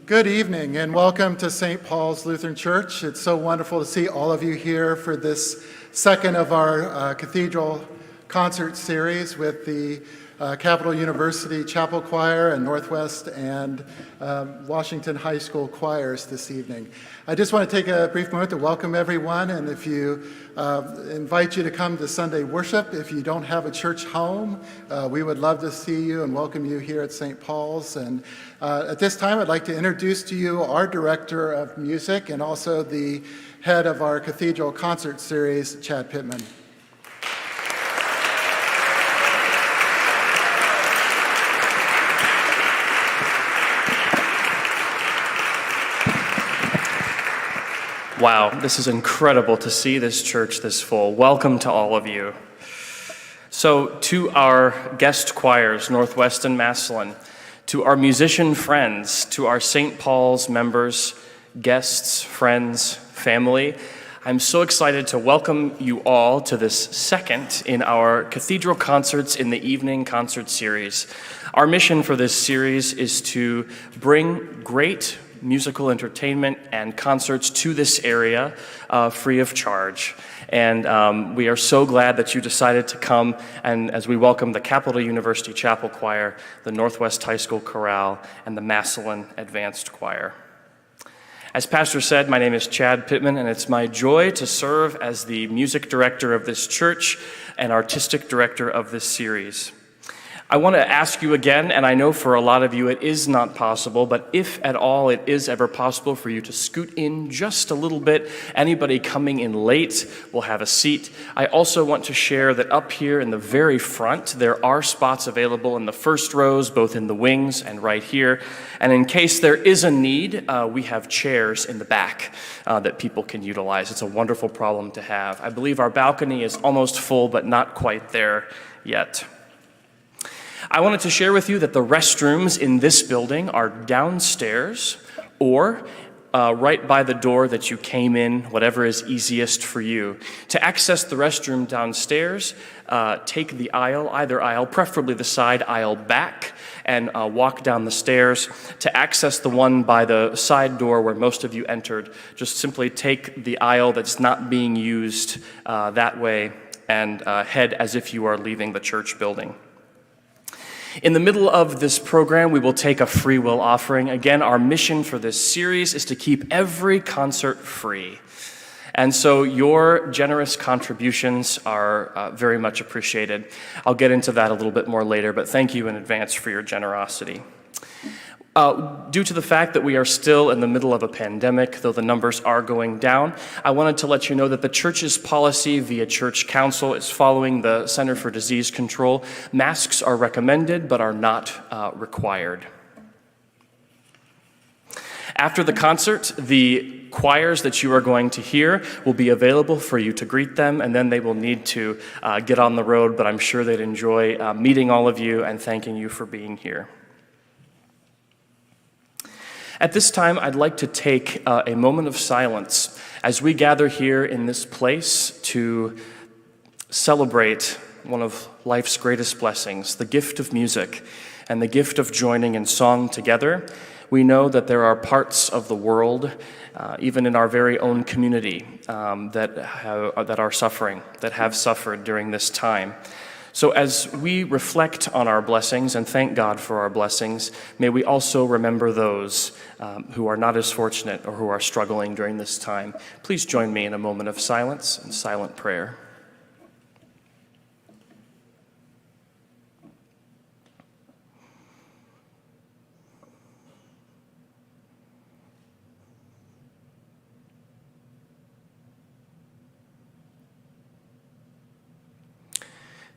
Good evening and welcome to St. Paul's Lutheran Church. It's so wonderful to see all of you here for this second of our cathedral concert series with the Capital University Chapel Choir and Northwest and Washington High School choirs this evening. I just want to take a brief moment to welcome everyone, and if you invite you to come to Sunday worship. If you don't have a church home, we would love to see you and welcome you here at St. Paul's. And at this time, I'd like to introduce to you our director of music and also the head of our cathedral concert series, Chad Pittman. Wow, this is incredible to see this church this full. Welcome to all of you. So to our guest choirs, Northwest and Massillon, to our musician friends, to our St. Paul's members, guests, friends, family, I'm so excited to welcome you all to this second in our Cathedral Concerts in the Evening concert series. Our mission for this series is to bring great musical entertainment and concerts to this area free of charge. And we are so glad that you decided to come, and as we welcome the Capital University Chapel Choir, the Northwest High School Chorale, and the Massillon Advanced Choir. As Pastor said, my name is Chad Pittman, and it's my joy to serve as the music director of this church and artistic director of this series. I want to ask you again, and I know for a lot of you it is not possible, but if at all it is ever possible for you to scoot in just a little bit, anybody coming in late will have a seat. I also want to share that up here in the very front, there are spots available in the first rows, both in the wings and right here. And in case there is a need, we have chairs in the back that people can utilize. It's a wonderful problem to have. I believe our balcony is almost full, but not quite there yet. I wanted to share with you that the restrooms in this building are downstairs or right by the door that you came in, whatever is easiest for you. To access the restroom downstairs, take the aisle, either aisle, preferably the side aisle back, and walk down the stairs. To access the one by the side door where most of you entered, just simply take the aisle that's not being used that way and head as if you are leaving the church building. In the middle of this program, we will take a free will offering. Again, our mission for this series is to keep every concert free. And so your generous contributions are very much appreciated. I'll get into that a little bit more later, but thank you in advance for your generosity. Due to the fact that we are still in the middle of a pandemic, though the numbers are going down, I wanted to let you know that the church's policy via church council is following the Center for Disease Control. Masks are recommended but are not required. After the concert, the choirs that you are going to hear will be available for you to greet them, and then they will need to get on the road, but I'm sure they'd enjoy meeting all of you and thanking you for being here. At this time, I'd like to take a moment of silence as we gather here in this place to celebrate one of life's greatest blessings, the gift of music and the gift of joining in song together. We know that there are parts of the world, even in our very own community, that are suffering, that have suffered during this time. So as we reflect on our blessings and thank God for our blessings, may we also remember those who are not as fortunate or who are struggling during this time. Please join me in a moment of silence and silent prayer.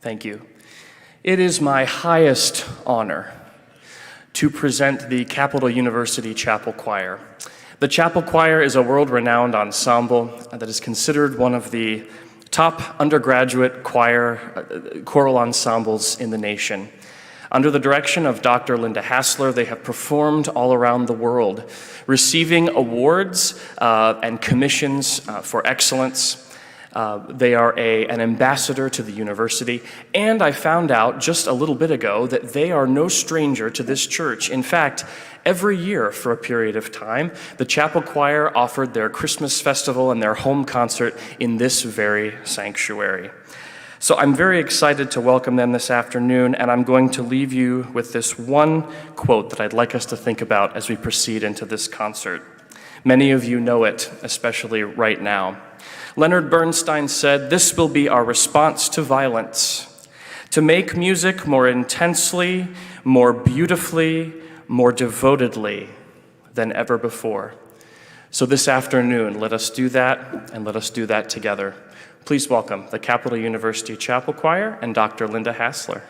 Thank you. It is my highest honor to present the Capital University Chapel Choir. The Chapel Choir is a world-renowned ensemble that is considered one of the top undergraduate choral ensembles in the nation. Under the direction of Dr. Linda Hassler, they have performed all around the world, receiving awards and commissions for excellence. They are an ambassador to the university, and I found out just a little bit ago that they are no stranger to this church. In fact, every year for a period of time, the chapel choir offered their Christmas festival and their home concert in this very sanctuary. So I'm very excited to welcome them this afternoon, and I'm going to leave you with this one quote that I'd like us to think about as we proceed into this concert. Many of you know it, especially right now. Leonard Bernstein said, "This will be our response to violence, to make music more intensely, more beautifully, more devotedly than ever before." So this afternoon, let us do that, and let us do that together. Please welcome the Capital University Chapel Choir and Dr. Linda Hassler.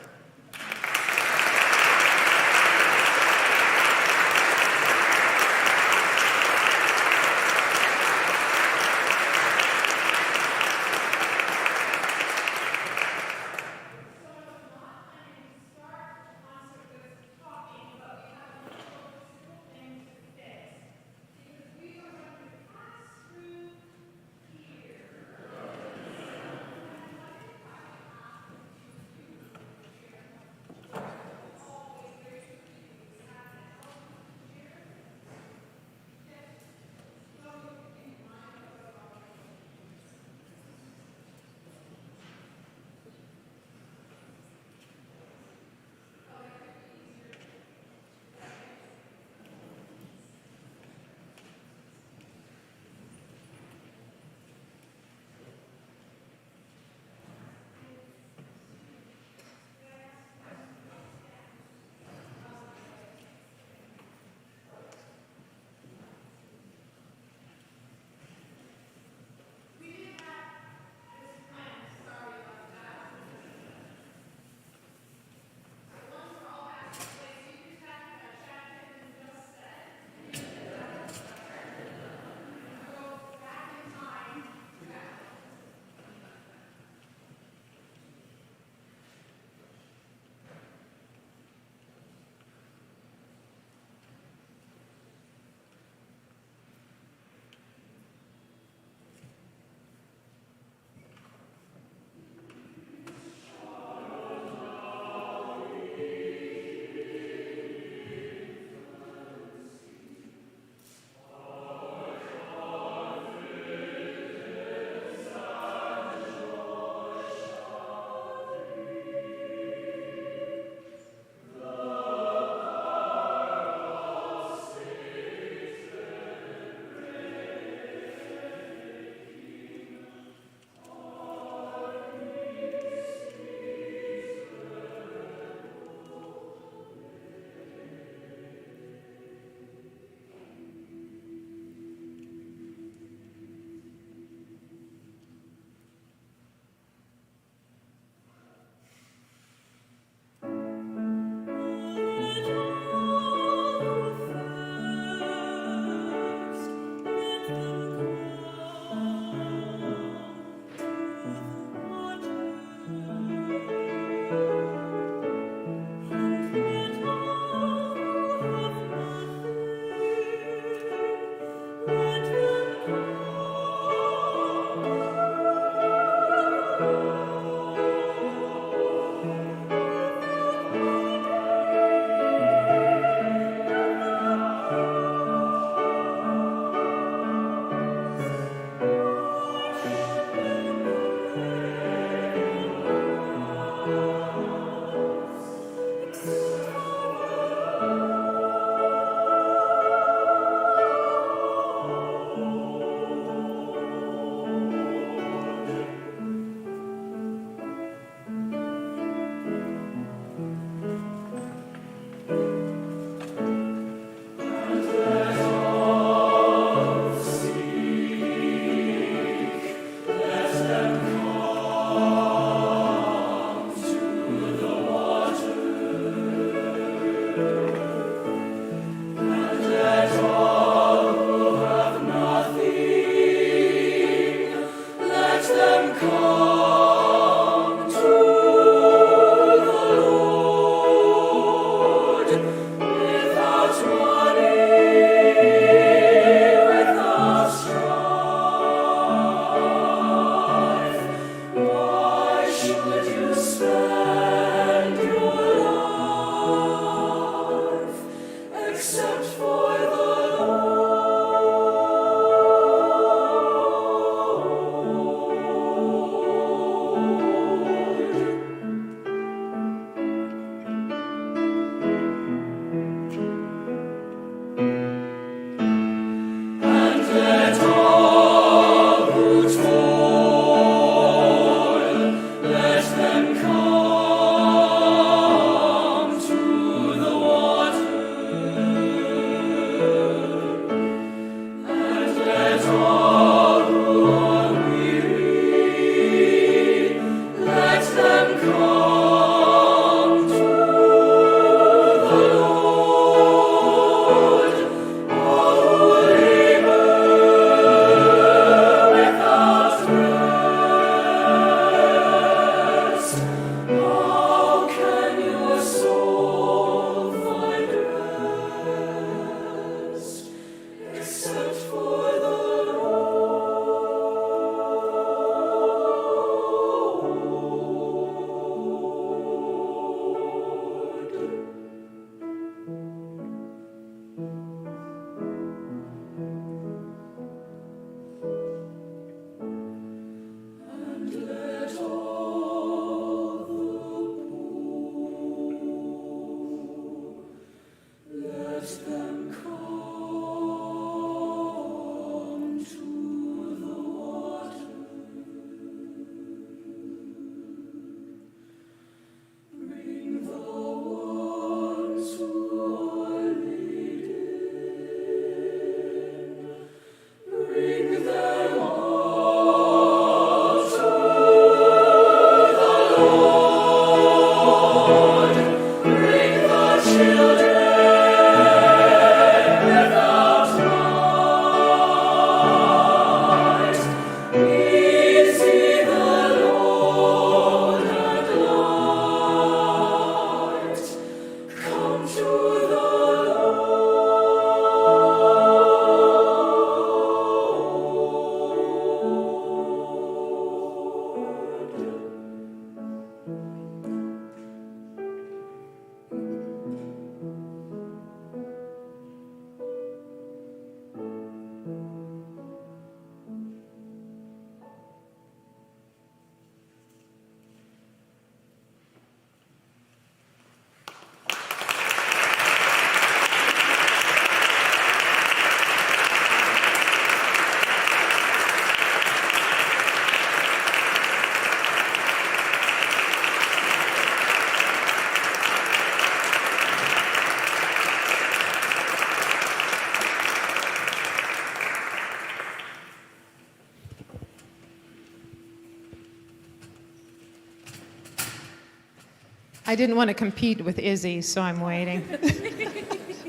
I didn't want to compete with Izzy, so I'm waiting.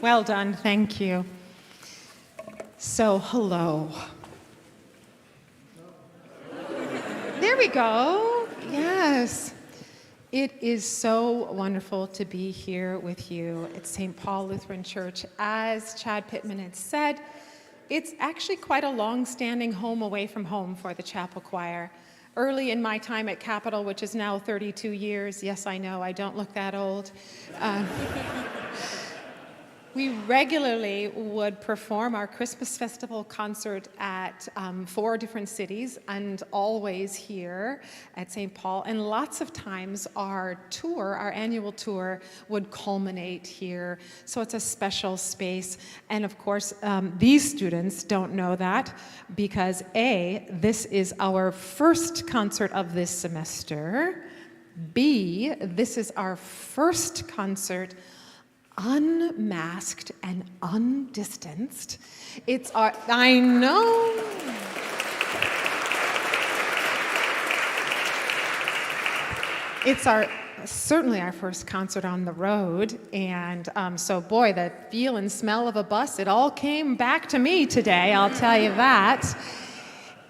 Well done, thank you. So, hello. There we go. Yes. It is so wonderful to be here with you at St. Paul Lutheran Church. As Chad Pittman had said, it's actually quite a long-standing home away from home for the chapel choir. Early in my time at Capitol, which is now 32 years, yes, I know, I don't look that old, we regularly would perform our Christmas festival concert at 4 different cities and always here at St. Paul. And lots of times our tour, our annual tour, would culminate here. So it's a special space. And of course, these students don't know that because A, this is our first concert of this semester. B, this is our first concert unmasked and undistanced. It's our, I know. It's certainly our first concert on the road. And so boy, the feel and smell of a bus, it all came back to me today, I'll tell you that.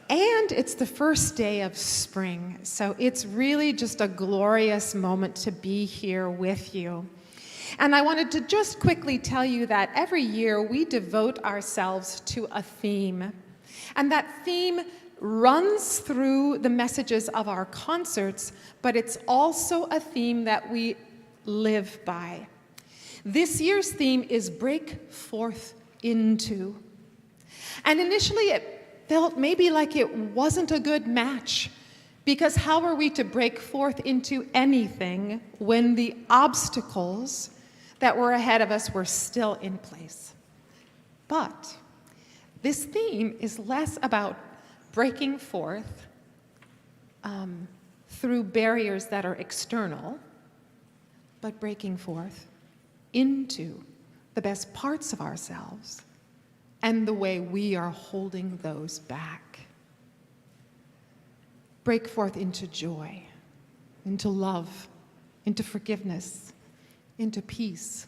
And it's the first day of spring. So it's really just a glorious moment to be here with you. And I wanted to just quickly tell you that every year we devote ourselves to a theme. And that theme runs through the messages of our concerts, but it's also a theme that we live by. This year's theme is Break Forth Into. And initially it felt maybe like it wasn't a good match, because how are we to break forth into anything when the obstacles that were ahead of us were still in place? But this theme is less about breaking forth through barriers that are external, but breaking forth into the best parts of ourselves and the way we are holding those back. Break forth into joy, into love, into forgiveness, into peace,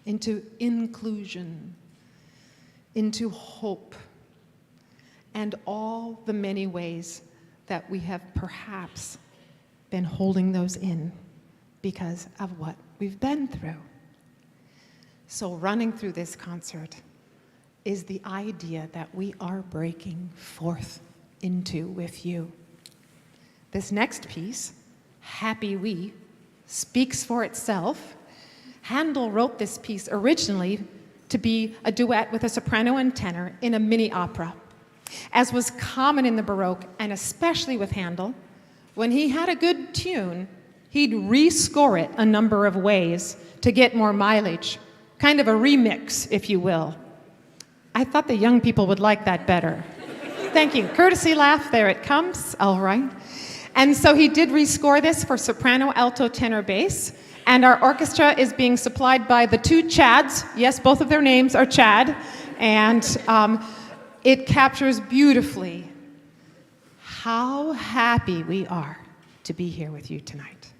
into inclusion, into hope, and all the many ways that we have perhaps been holding those in because of what we've been through. So running through this concert is the idea that we are breaking forth into with you. This next piece, Happy We, speaks for itself. Handel wrote this piece originally to be a duet with a soprano and tenor in a mini opera. As was common in the Baroque, and especially with Handel, when he had a good tune, he'd rescore it a number of ways to get more mileage. Kind of a remix, if you will. I thought the young people would like that better. Thank you. Courtesy laugh, there it comes. All right. And so he did rescore this for soprano, alto, tenor, bass. And our orchestra is being supplied by the 2 Chads. Yes, both of their names are Chad. And it captures beautifully how happy we are to be here with you tonight.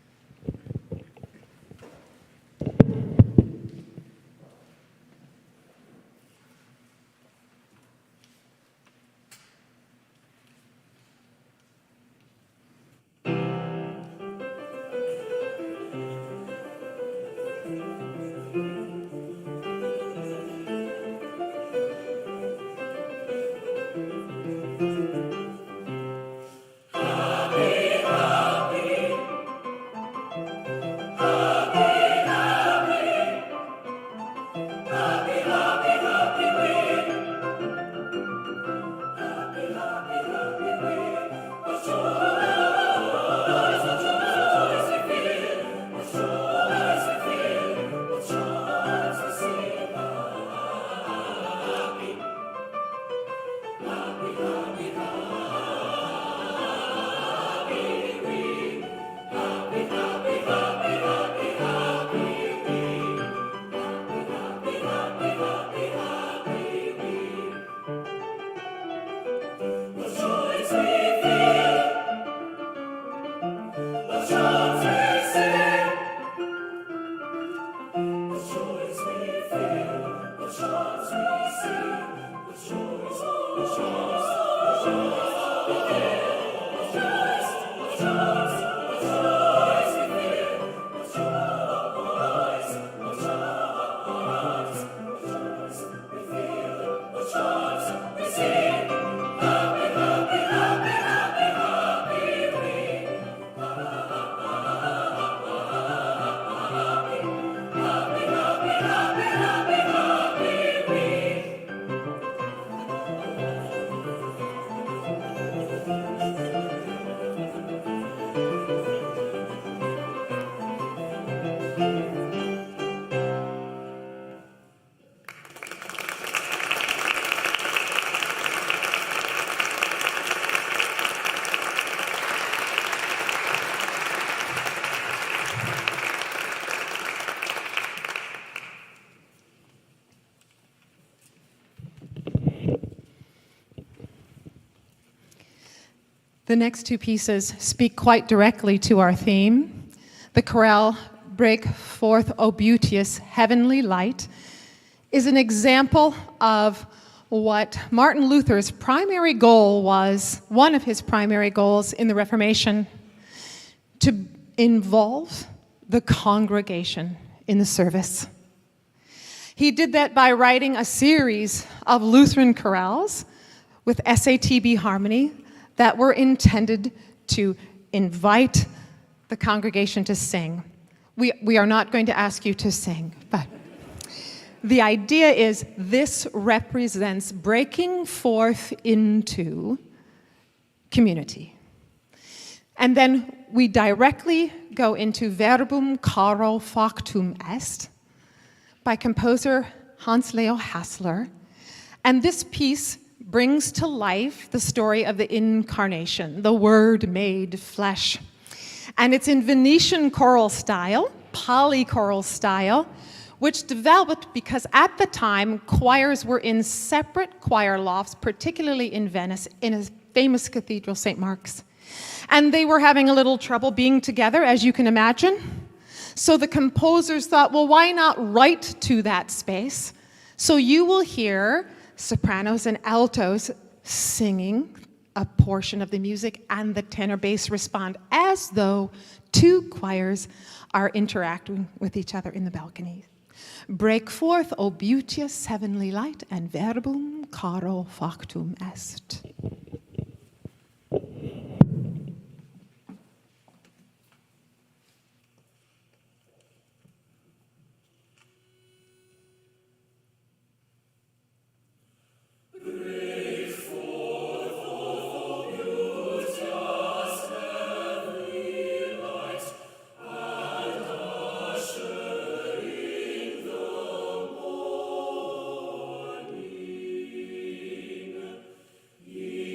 The next two pieces speak quite directly to our theme. The chorale, Break Forth, O Beauteous Heavenly Light, is an example of what Martin Luther's primary goal was, one of his primary goals in the Reformation, to involve the congregation in the service. He did that by writing a series of Lutheran chorales with SATB harmony that were intended to invite the congregation to sing. We are not going to ask you to sing, but the idea is this represents breaking forth into community. And then we directly go into Verbum caro factum est by composer Hans Leo Hassler. And this piece brings to life the story of the Incarnation, the Word made flesh. And it's in Venetian choral style, polychoral style, which developed because at the time, choirs were in separate choir lofts, particularly in Venice, in a famous cathedral, St. Mark's. And they were having a little trouble being together, as you can imagine. So the composers thought, well, why not write to that space? So you will hear sopranos and altos singing a portion of the music, and the tenor bass respond as though two choirs are interacting with each other in the balcony. Break forth, O beauteous heavenly light, and verbum caro factum est. Ye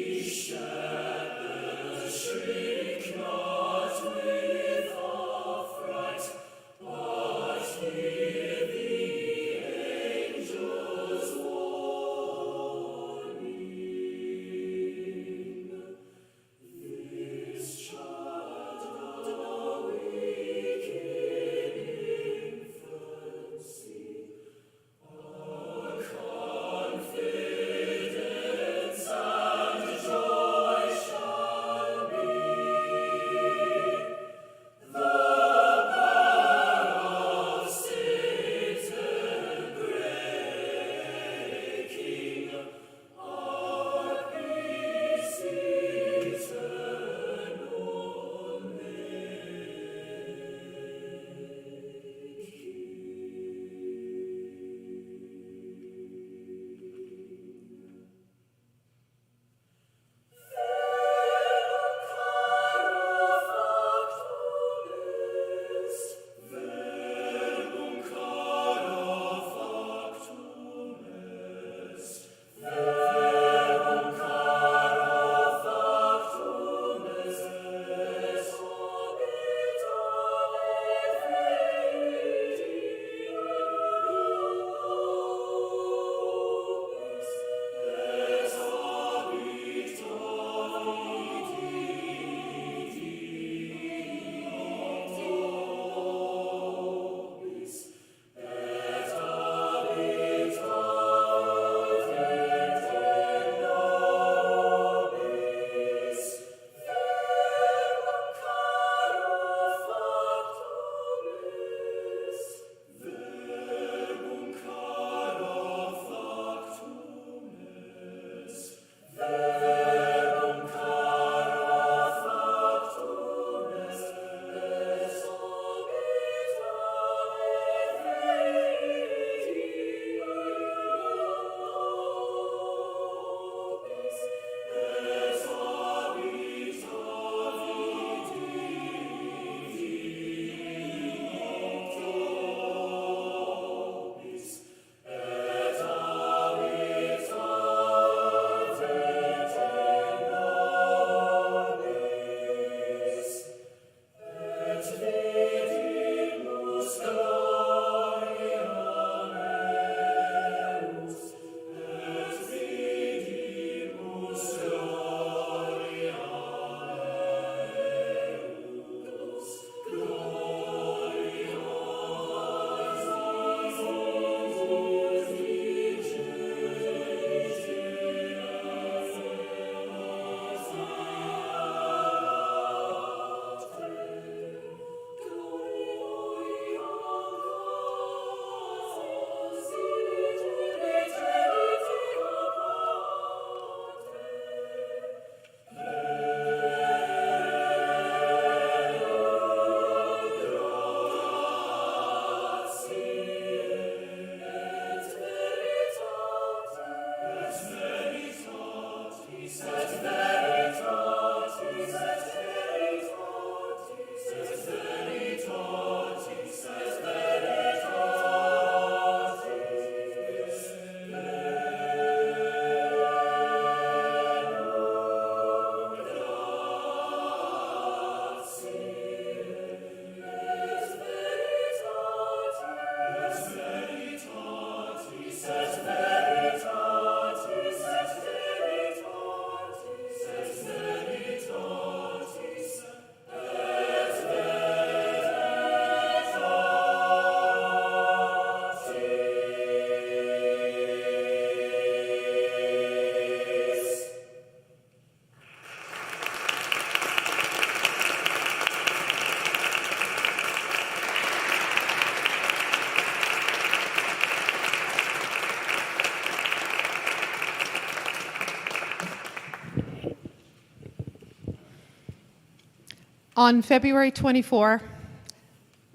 On February 24,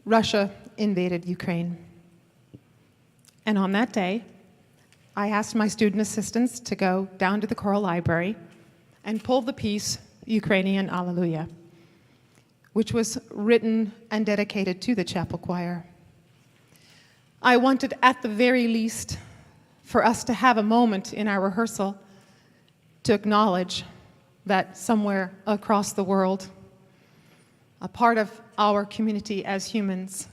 Russia invaded Ukraine. And on that day, I asked my student assistants to go down to the choral library and pull the piece, Ukrainian Alleluia, which was written and dedicated to the chapel choir. I wanted, at the very least, for us to have a moment in our rehearsal to acknowledge that somewhere across the world, a part of our community as humans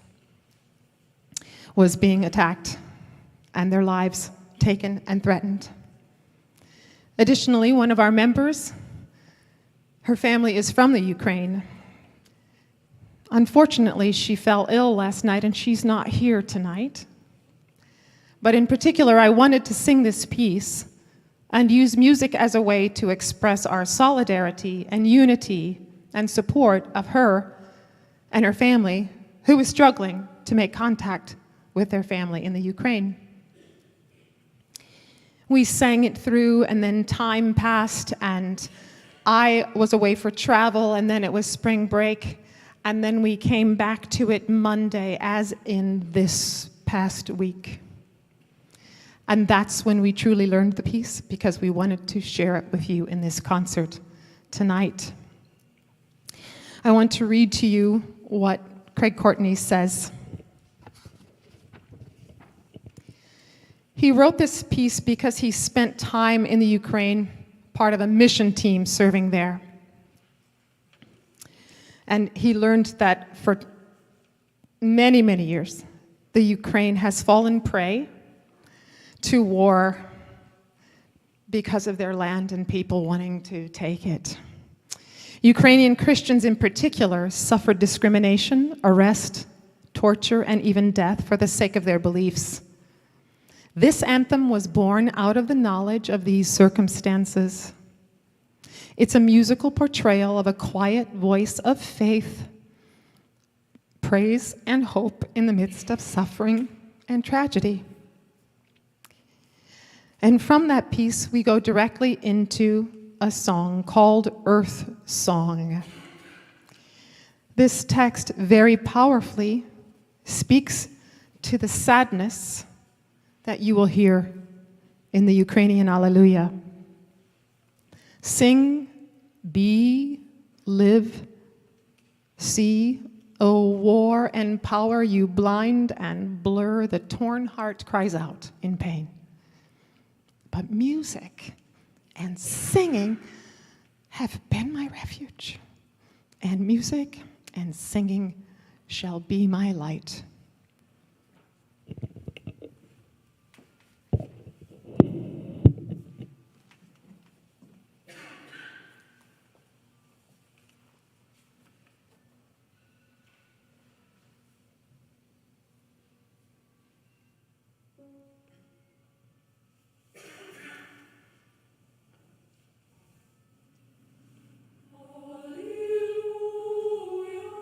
was being attacked and their lives taken and threatened. Additionally, one of our members, her family is from the Ukraine. Unfortunately, she fell ill last night and she's not here tonight. But in particular, I wanted to sing this piece and use music as a way to express our solidarity and unity and support of her and her family, who is struggling to make contact with their family in the Ukraine. We sang it through, and then time passed, and I was away for travel, and then it was spring break, and then we came back to it Monday, as in this past week. And that's when we truly learned the piece, because we wanted to share it with you in this concert tonight. I want to read to you what Craig Courtney says. He wrote this piece because he spent time in the Ukraine, part of a mission team serving there. And he learned that for many, many years, the Ukraine has fallen prey to war because of their land and people wanting to take it. Ukrainian Christians in particular suffered discrimination, arrest, torture, and even death for the sake of their beliefs. This anthem was born out of the knowledge of these circumstances. It's a musical portrayal of a quiet voice of faith, praise, and hope in the midst of suffering and tragedy. And from that piece, we go directly into a song called Earth Song. This text very powerfully speaks to the sadness that you will hear in the Ukrainian Alleluia. Sing, be, live, see, O war and power, you blind and blur, the torn heart cries out in pain. But music and singing have been my refuge, and music and singing shall be my light. Alleluia,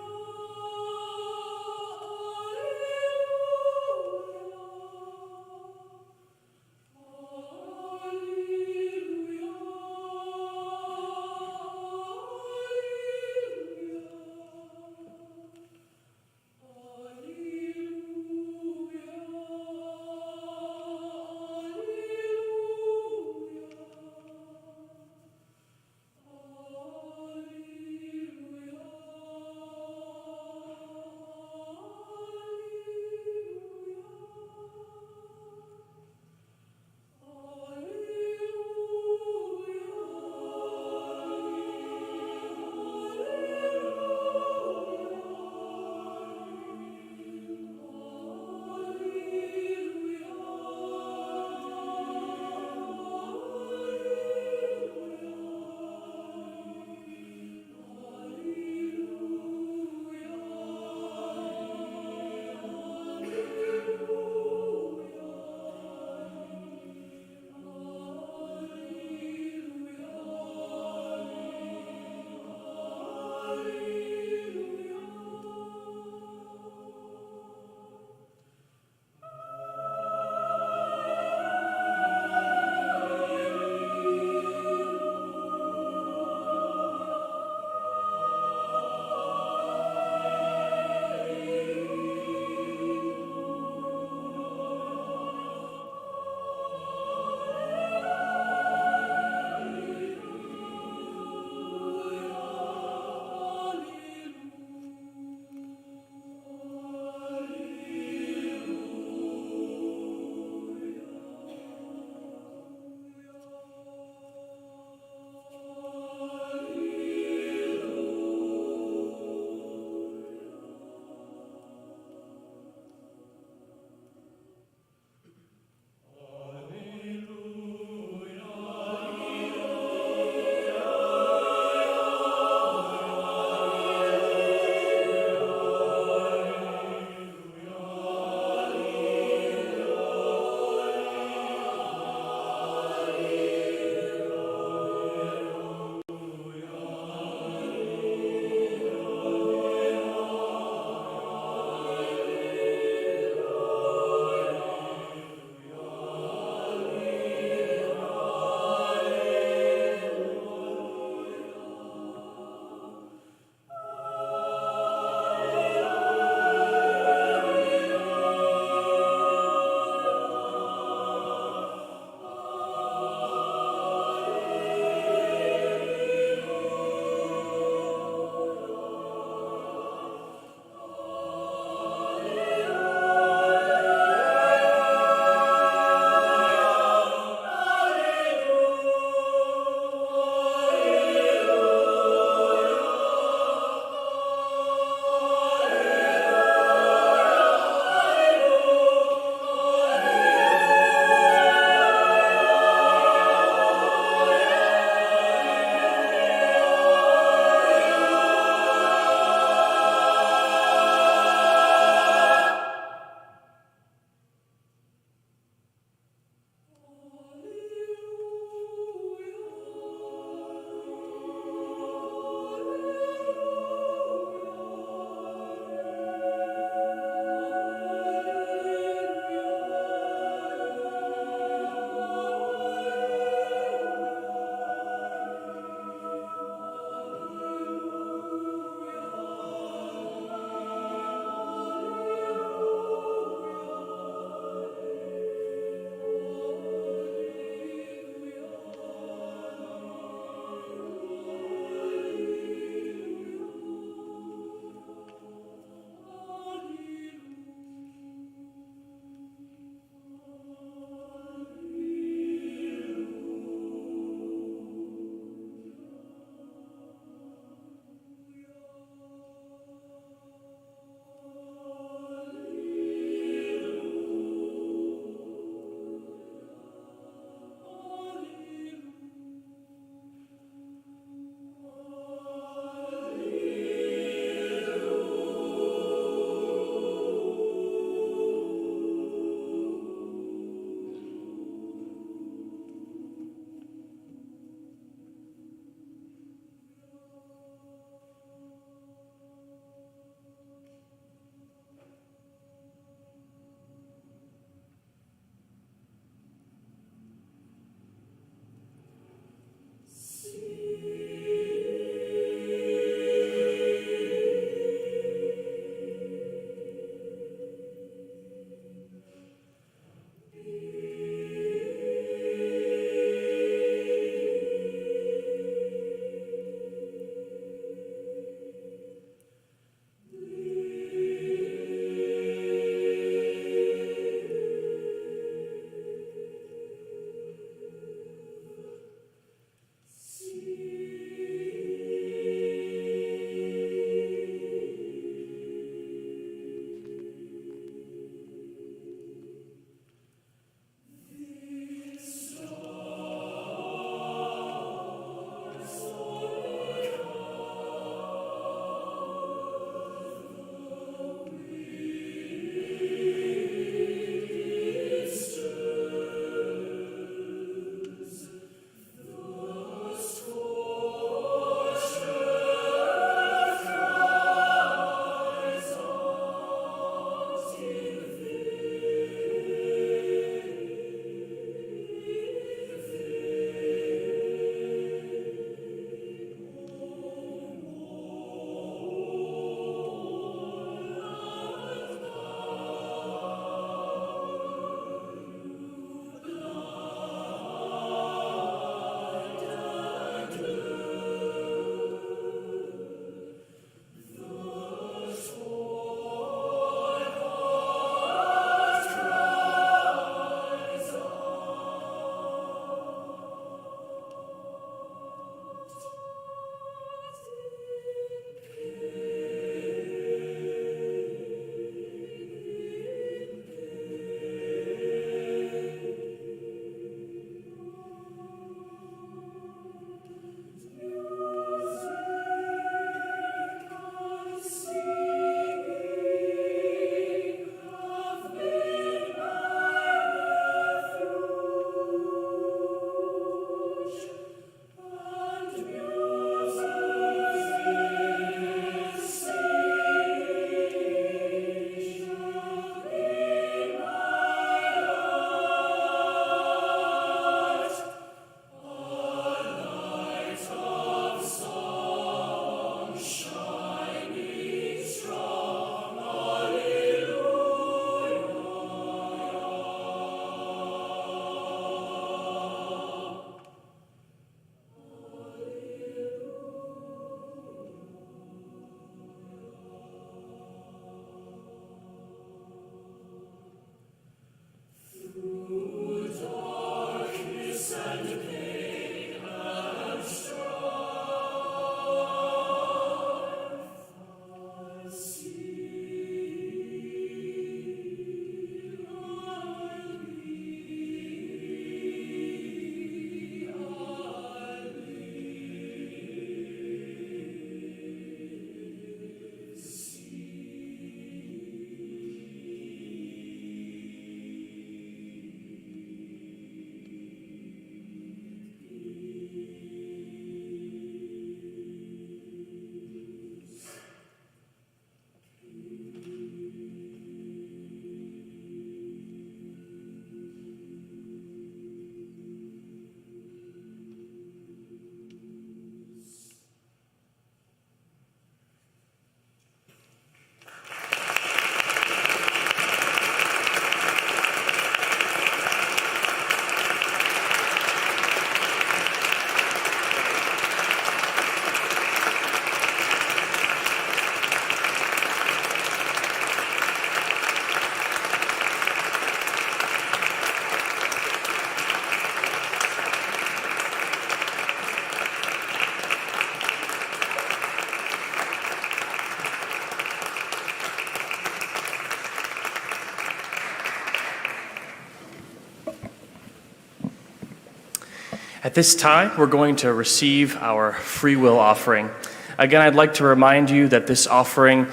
At this time, we're going to receive our free will offering. Again, I'd like to remind you that this offering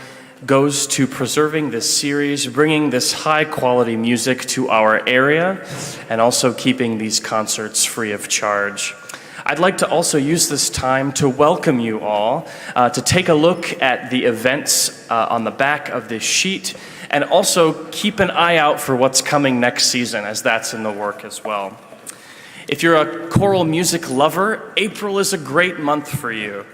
goes to preserving this series, bringing this high-quality music to our area, and also keeping these concerts free of charge. I'd like to also use this time to welcome you all to take a look at the events on the back of this sheet, and also keep an eye out for what's coming next season, as that's in the work as well. If you're a choral music lover, April is a great month for you.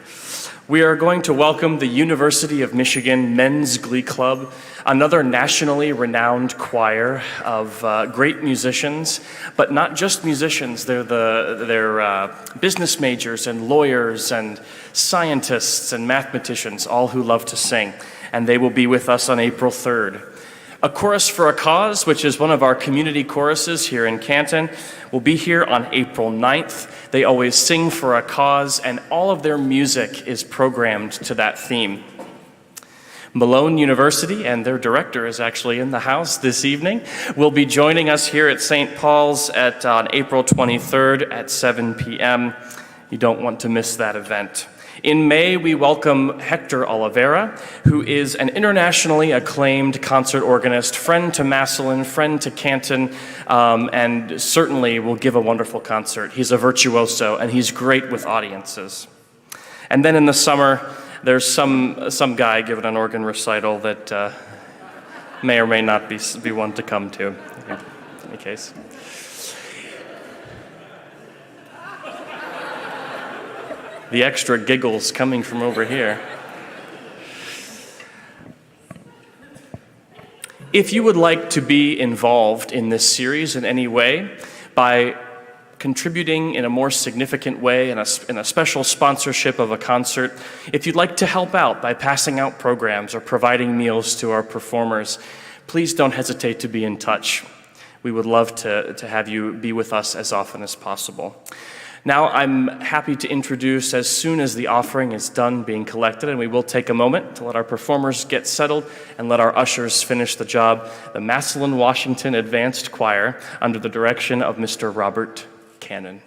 We are going to welcome the University of Michigan Men's Glee Club, another nationally renowned choir of great musicians, but not just musicians. They're business majors and lawyers and scientists and mathematicians, all who love to sing, and they will be with us on April 3rd. A Chorus for a Cause, which is one of our community choruses here in Canton, will be here on April 9th. They always sing for a cause, and all of their music is programmed to that theme. Malone University, and their director is actually in the house this evening, will be joining us here at St. Paul's on April 23rd at 7 p.m. You don't want to miss that event. In May, we welcome Hector Oliveira, who is an internationally acclaimed concert organist, friend to Massillon, friend to Canton, and certainly will give a wonderful concert. He's a virtuoso, and he's great with audiences. And then in the summer, there's some guy giving an organ recital that may or may not be one to come to, in any case. The extra giggles coming from over here. If you would like to be involved in this series in any way by contributing in a more significant way in a special sponsorship of a concert, if you'd like to help out by passing out programs or providing meals to our performers, please don't hesitate to be in touch. We would love to have you be with us as often as possible. Now I'm happy to introduce, as soon as the offering is done being collected, and we will take a moment to let our performers get settled and let our ushers finish the job, the Massillon Washington Advanced Choir under the direction of Mr. Robert Cannon.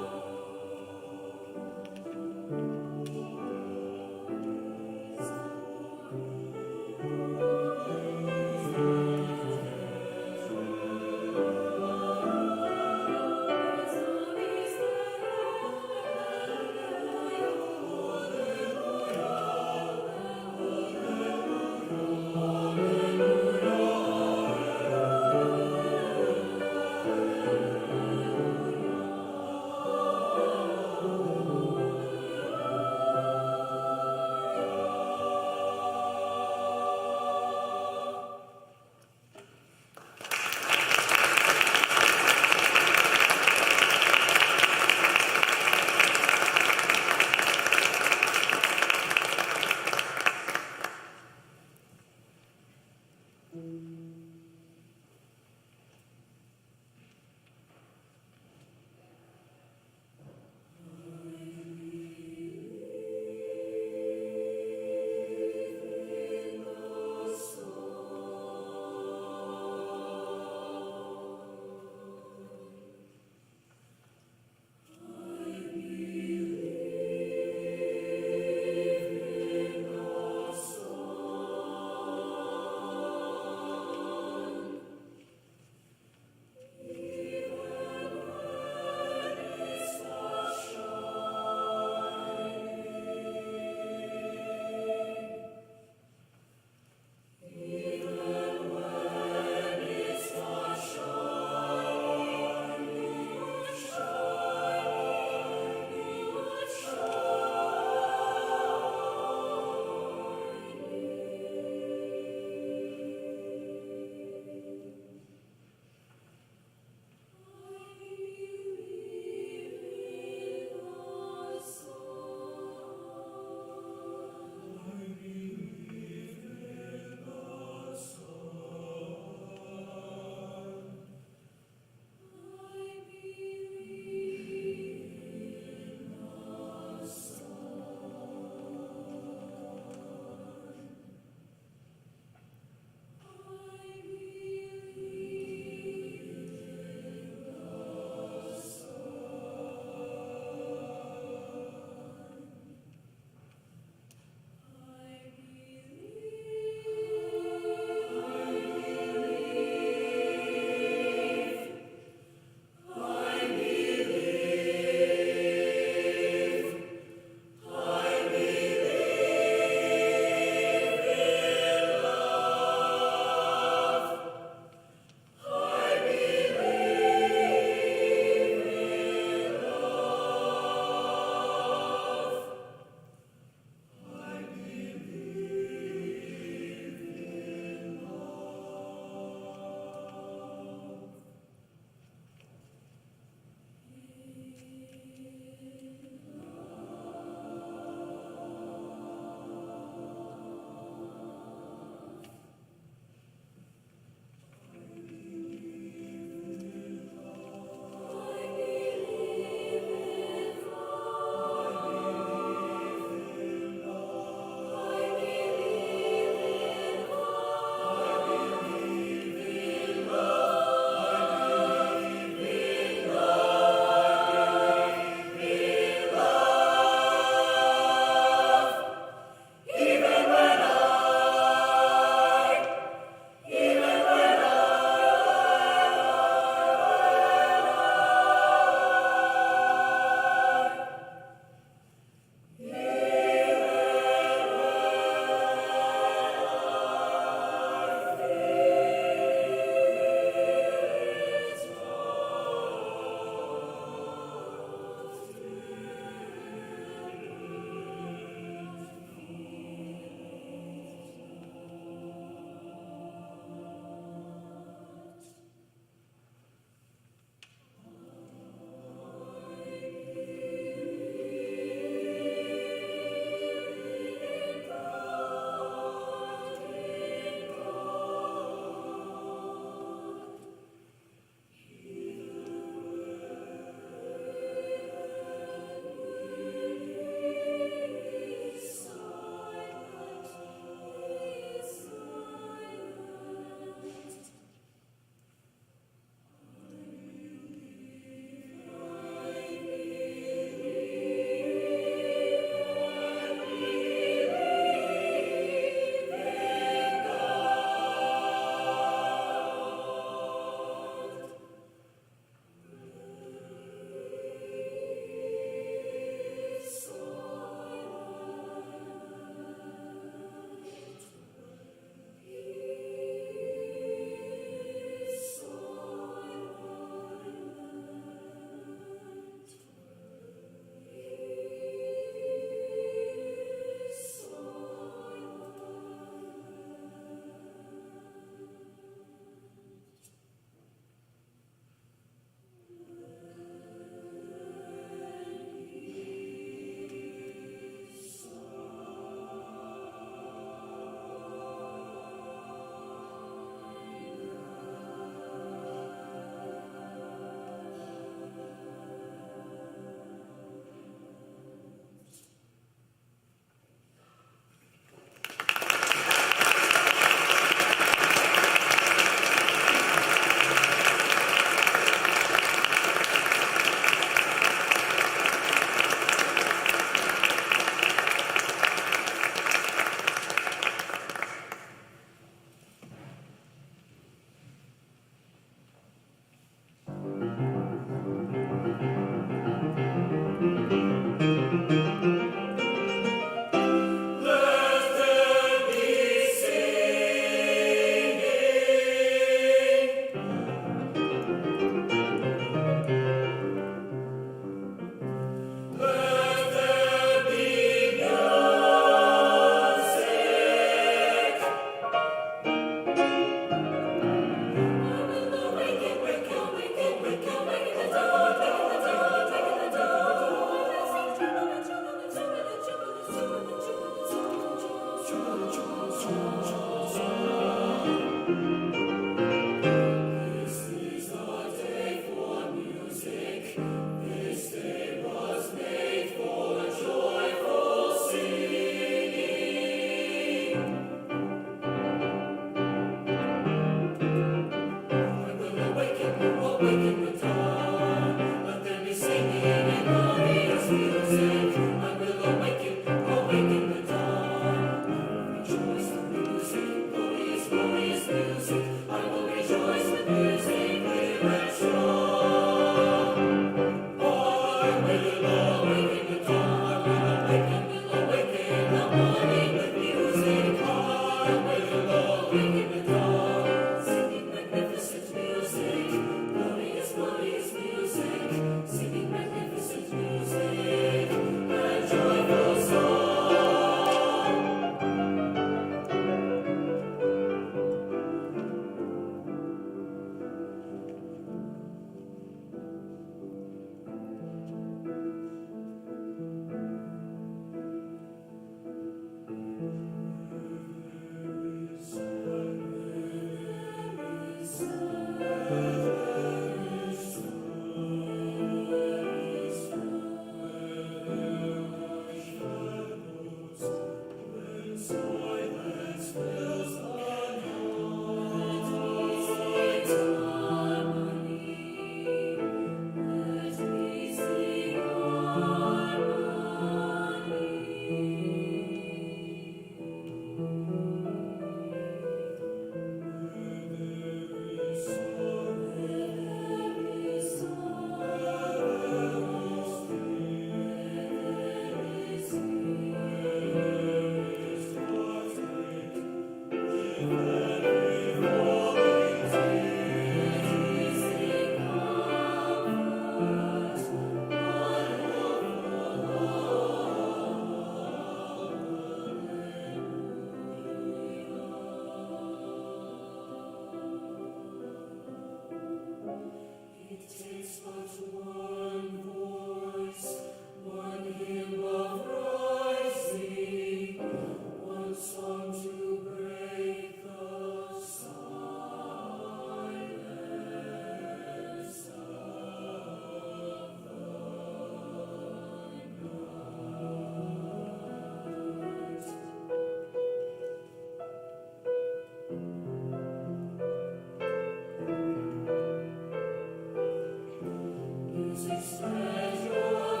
Spread your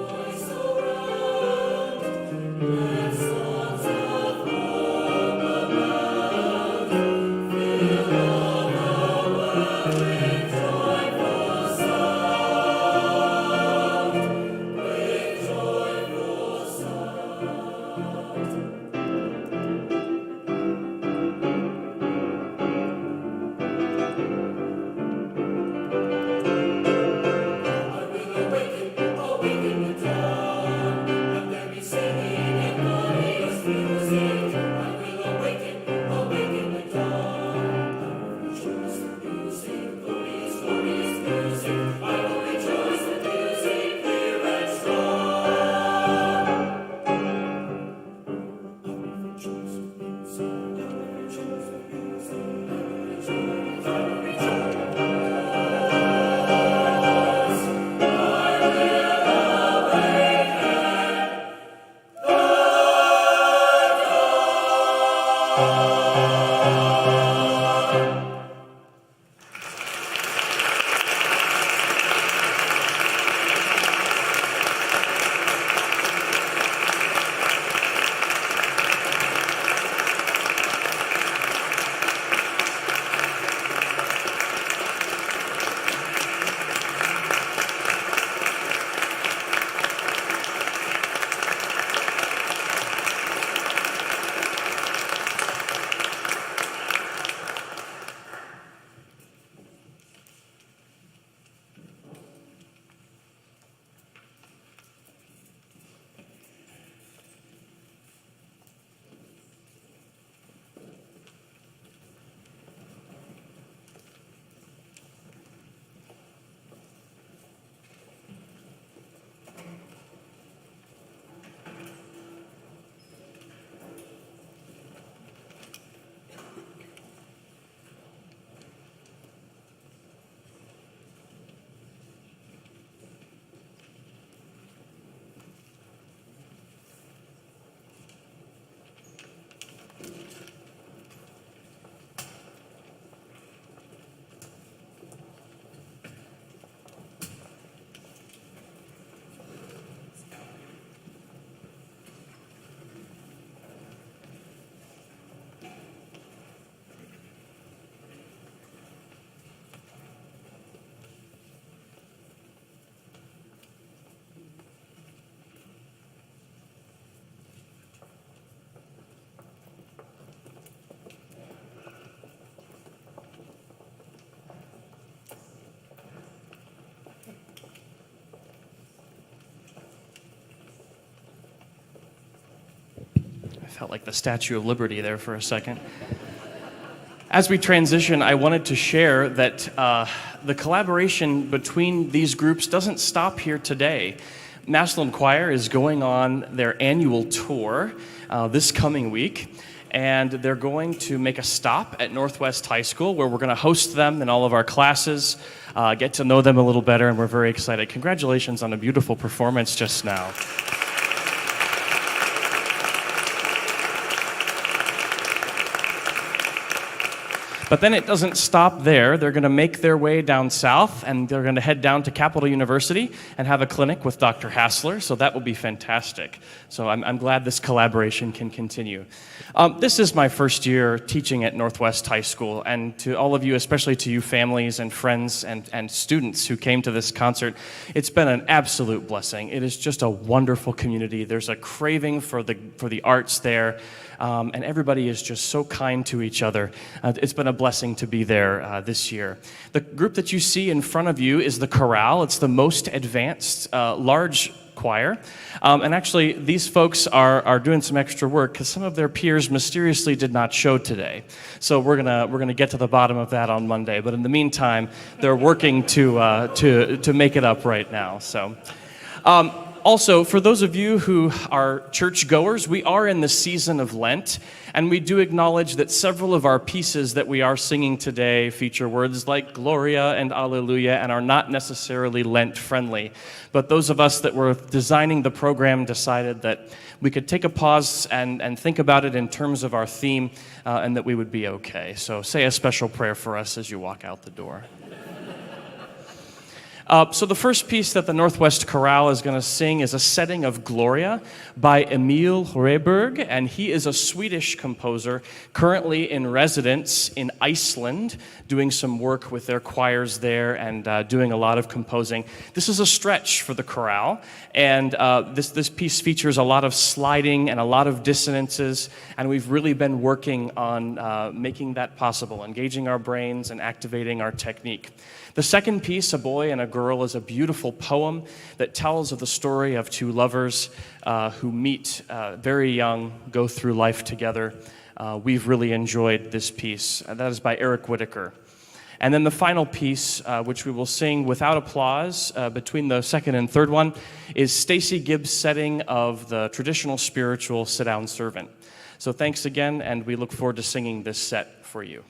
voice around. I felt like the Statue of Liberty there for a second. As we transition, I wanted to share that the collaboration between these groups doesn't stop here today. Massillon Choir is going on their annual tour this coming week, and they're going to make a stop at Northwest High School where we're going to host them in all of our classes, get to know them a little better, and we're very excited. Congratulations on a beautiful performance just now. But then it doesn't stop there. They're going to make their way down south, and they're going to head down to Capital University and have a clinic with Dr. Hassler, so that will be fantastic. So I'm glad this collaboration can continue. This is my first year teaching at Northwest High School, and to all of you, especially to you families and friends and students who came to this concert, it's been an absolute blessing. It is just a wonderful community. There's a craving for the arts there. And everybody is just so kind to each other. It's been a blessing to be there this year. The group that you see in front of you is the chorale. It's the most advanced, large choir. And actually, these folks are doing some extra work because some of their peers mysteriously did not show today. So we're gonna get to the bottom of that on Monday. But in the meantime, they're working to make it up right now. So. Also, for those of you who are churchgoers, we are in the season of Lent, and we do acknowledge that several of our pieces that we are singing today feature words like Gloria and Alleluia and are not necessarily Lent-friendly. But those of us that were designing the program decided that we could take a pause and think about it in terms of our theme, and that we would be okay. So say a special prayer for us as you walk out the door. So the first piece that the Northwest Chorale is going to sing is a setting of Gloria by Emil Röberg, and he is a Swedish composer currently in residence in Iceland, doing some work with their choirs there and doing a lot of composing. This is a stretch for the chorale, and this piece features a lot of sliding and a lot of dissonances, and we've really been working on making that possible, engaging our brains and activating our technique. The second piece, A Boy and a Girl, is a beautiful poem that tells of the story of two lovers who meet very young, go through life together. We've really enjoyed this piece. That is by Eric Whitacre. And then the final piece, which we will sing without applause between the second and third one, is Stacy Gibbs' setting of the traditional spiritual Sit Down Servant. So thanks again, and we look forward to singing this set for you.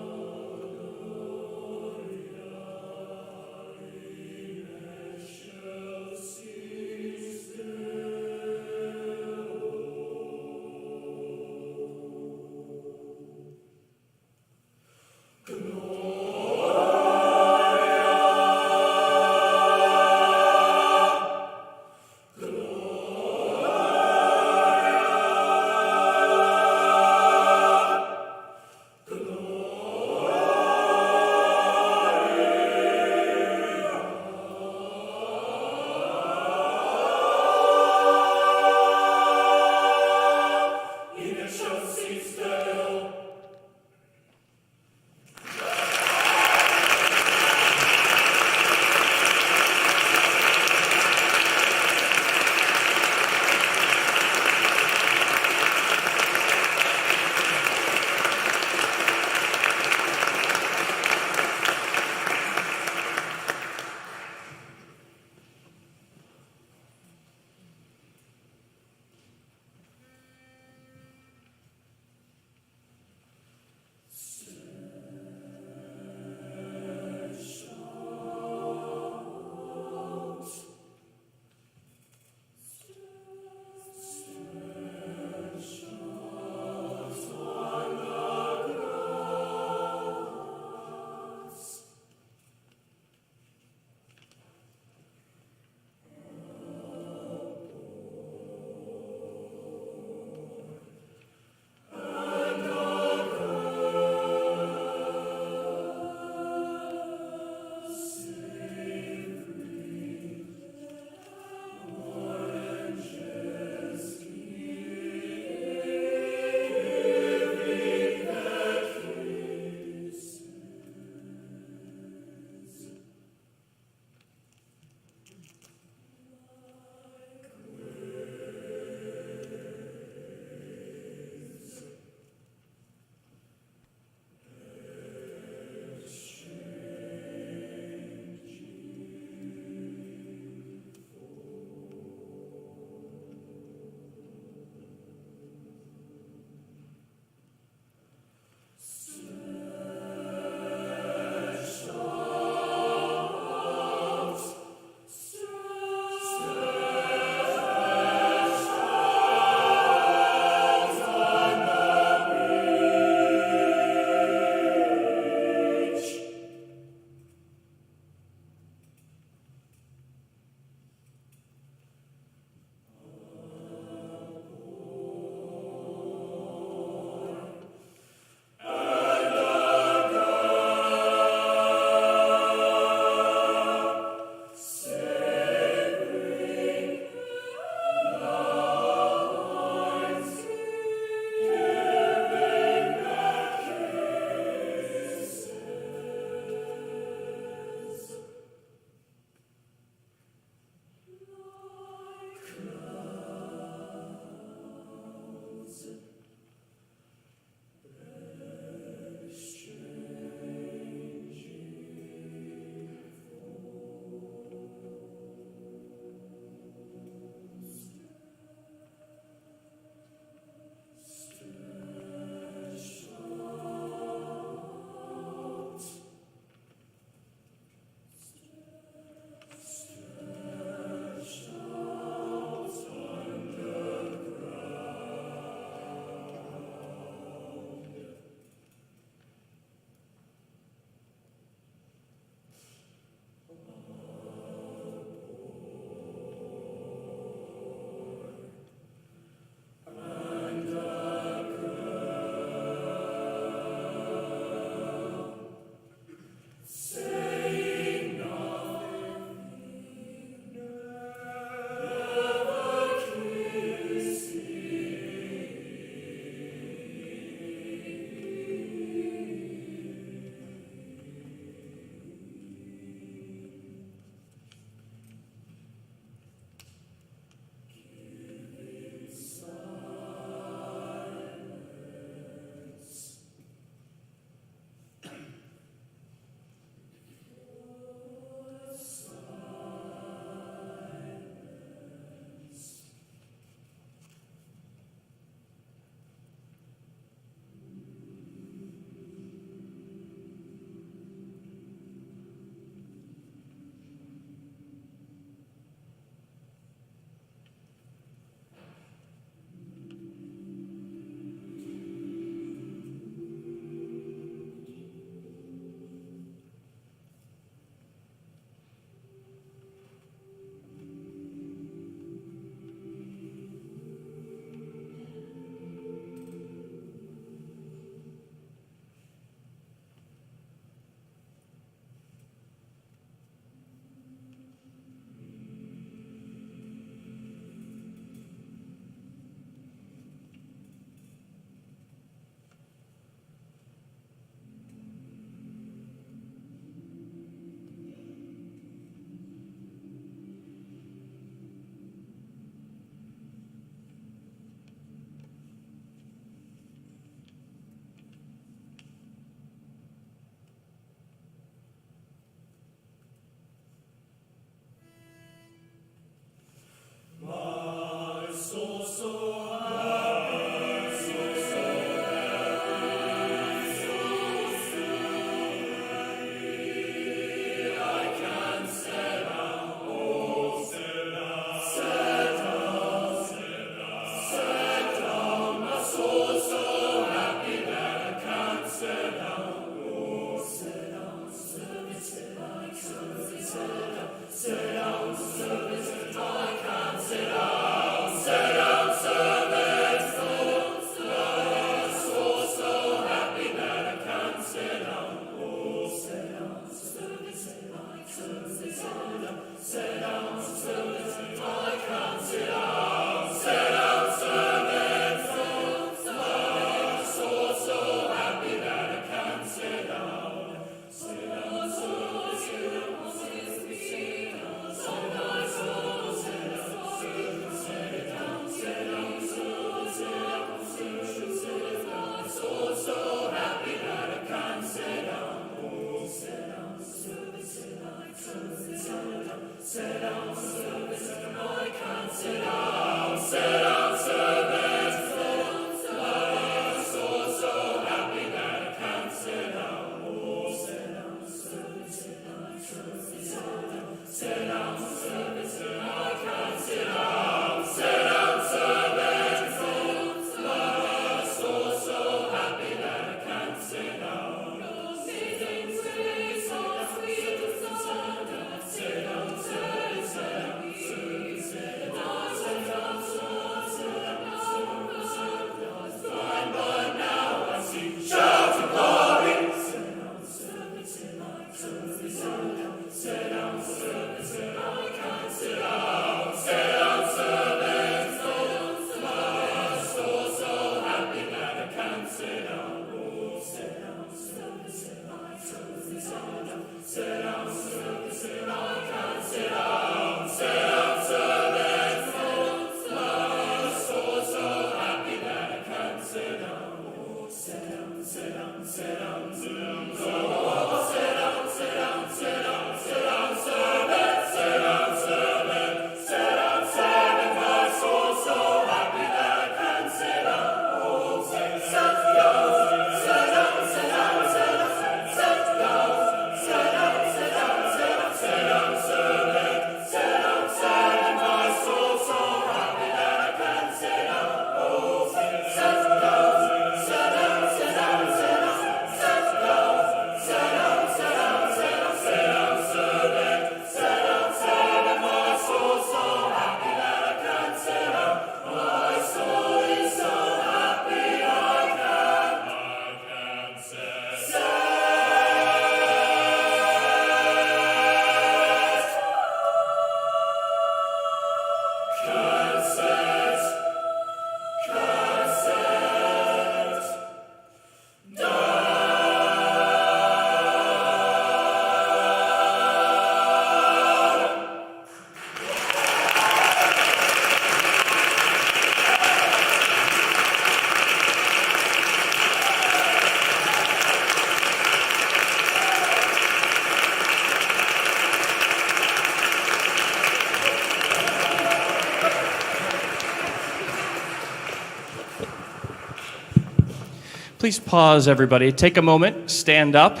Please pause, everybody. Take a moment, stand up.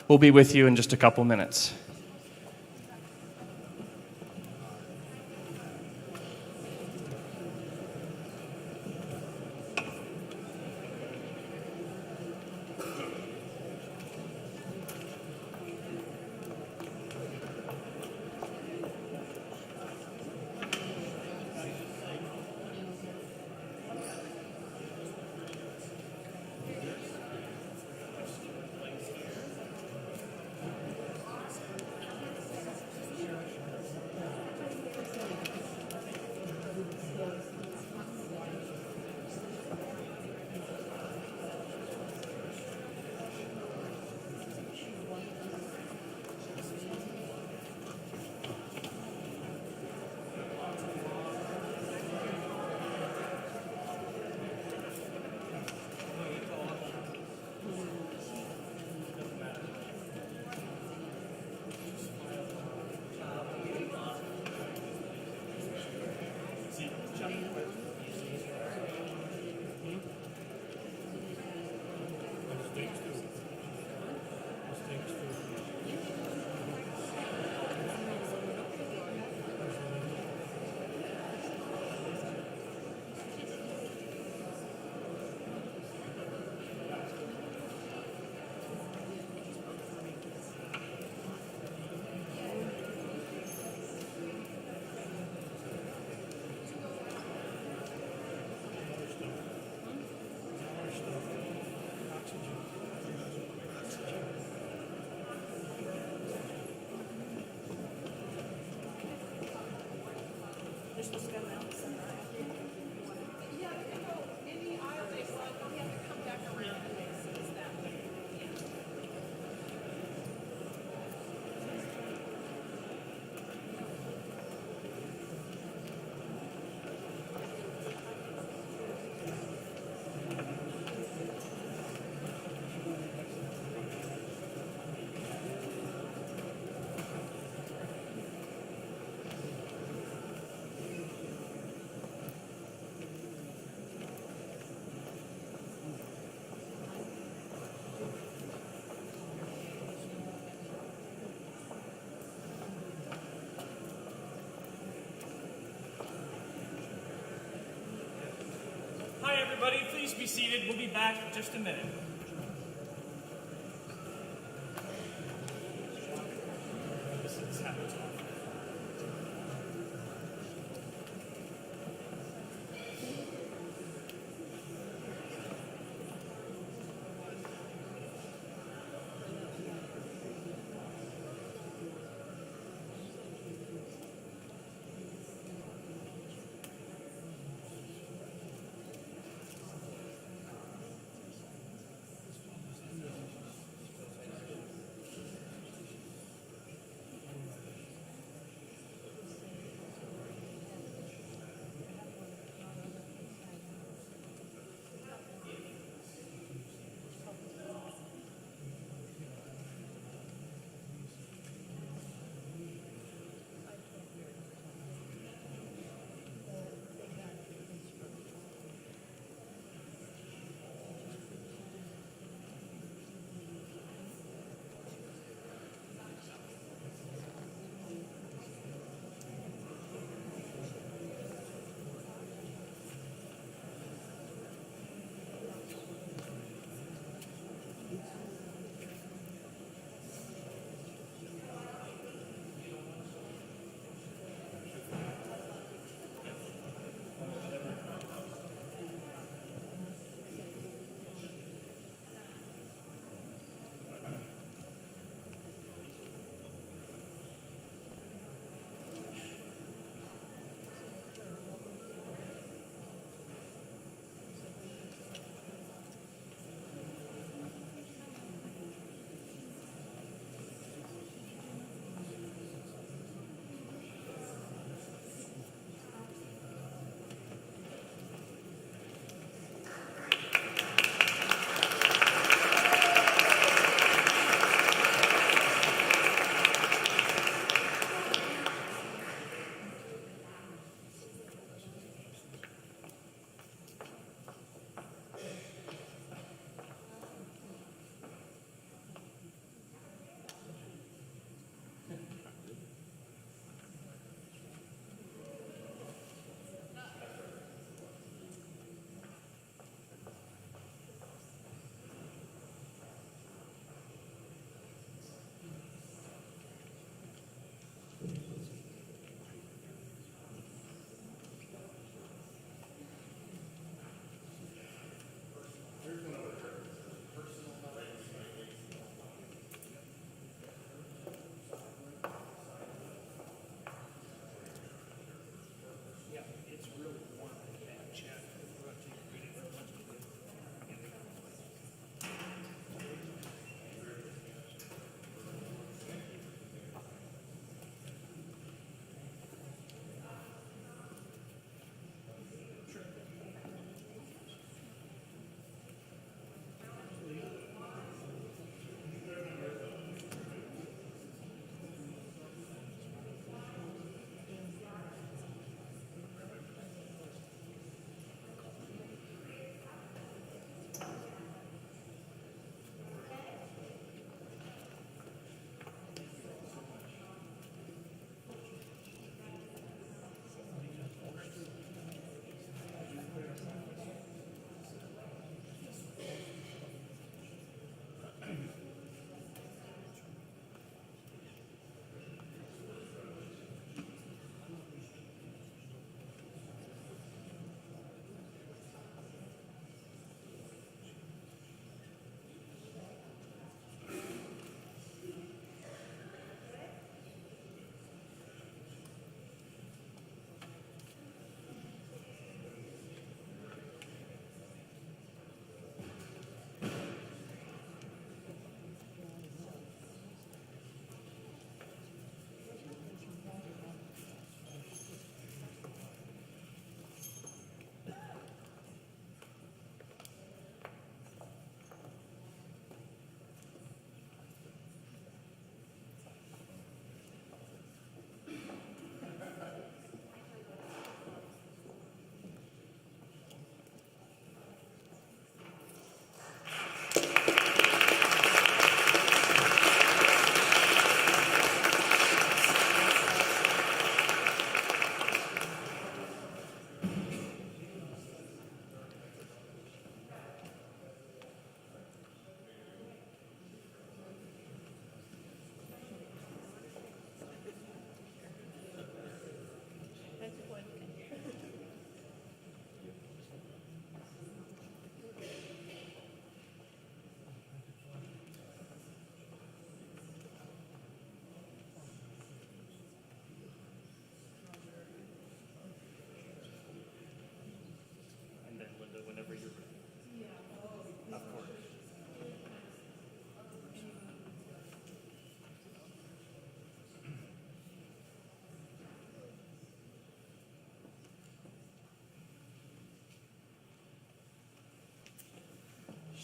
We'll be with you in just a couple minutes. Everybody, please be seated. We'll be back in just a minute.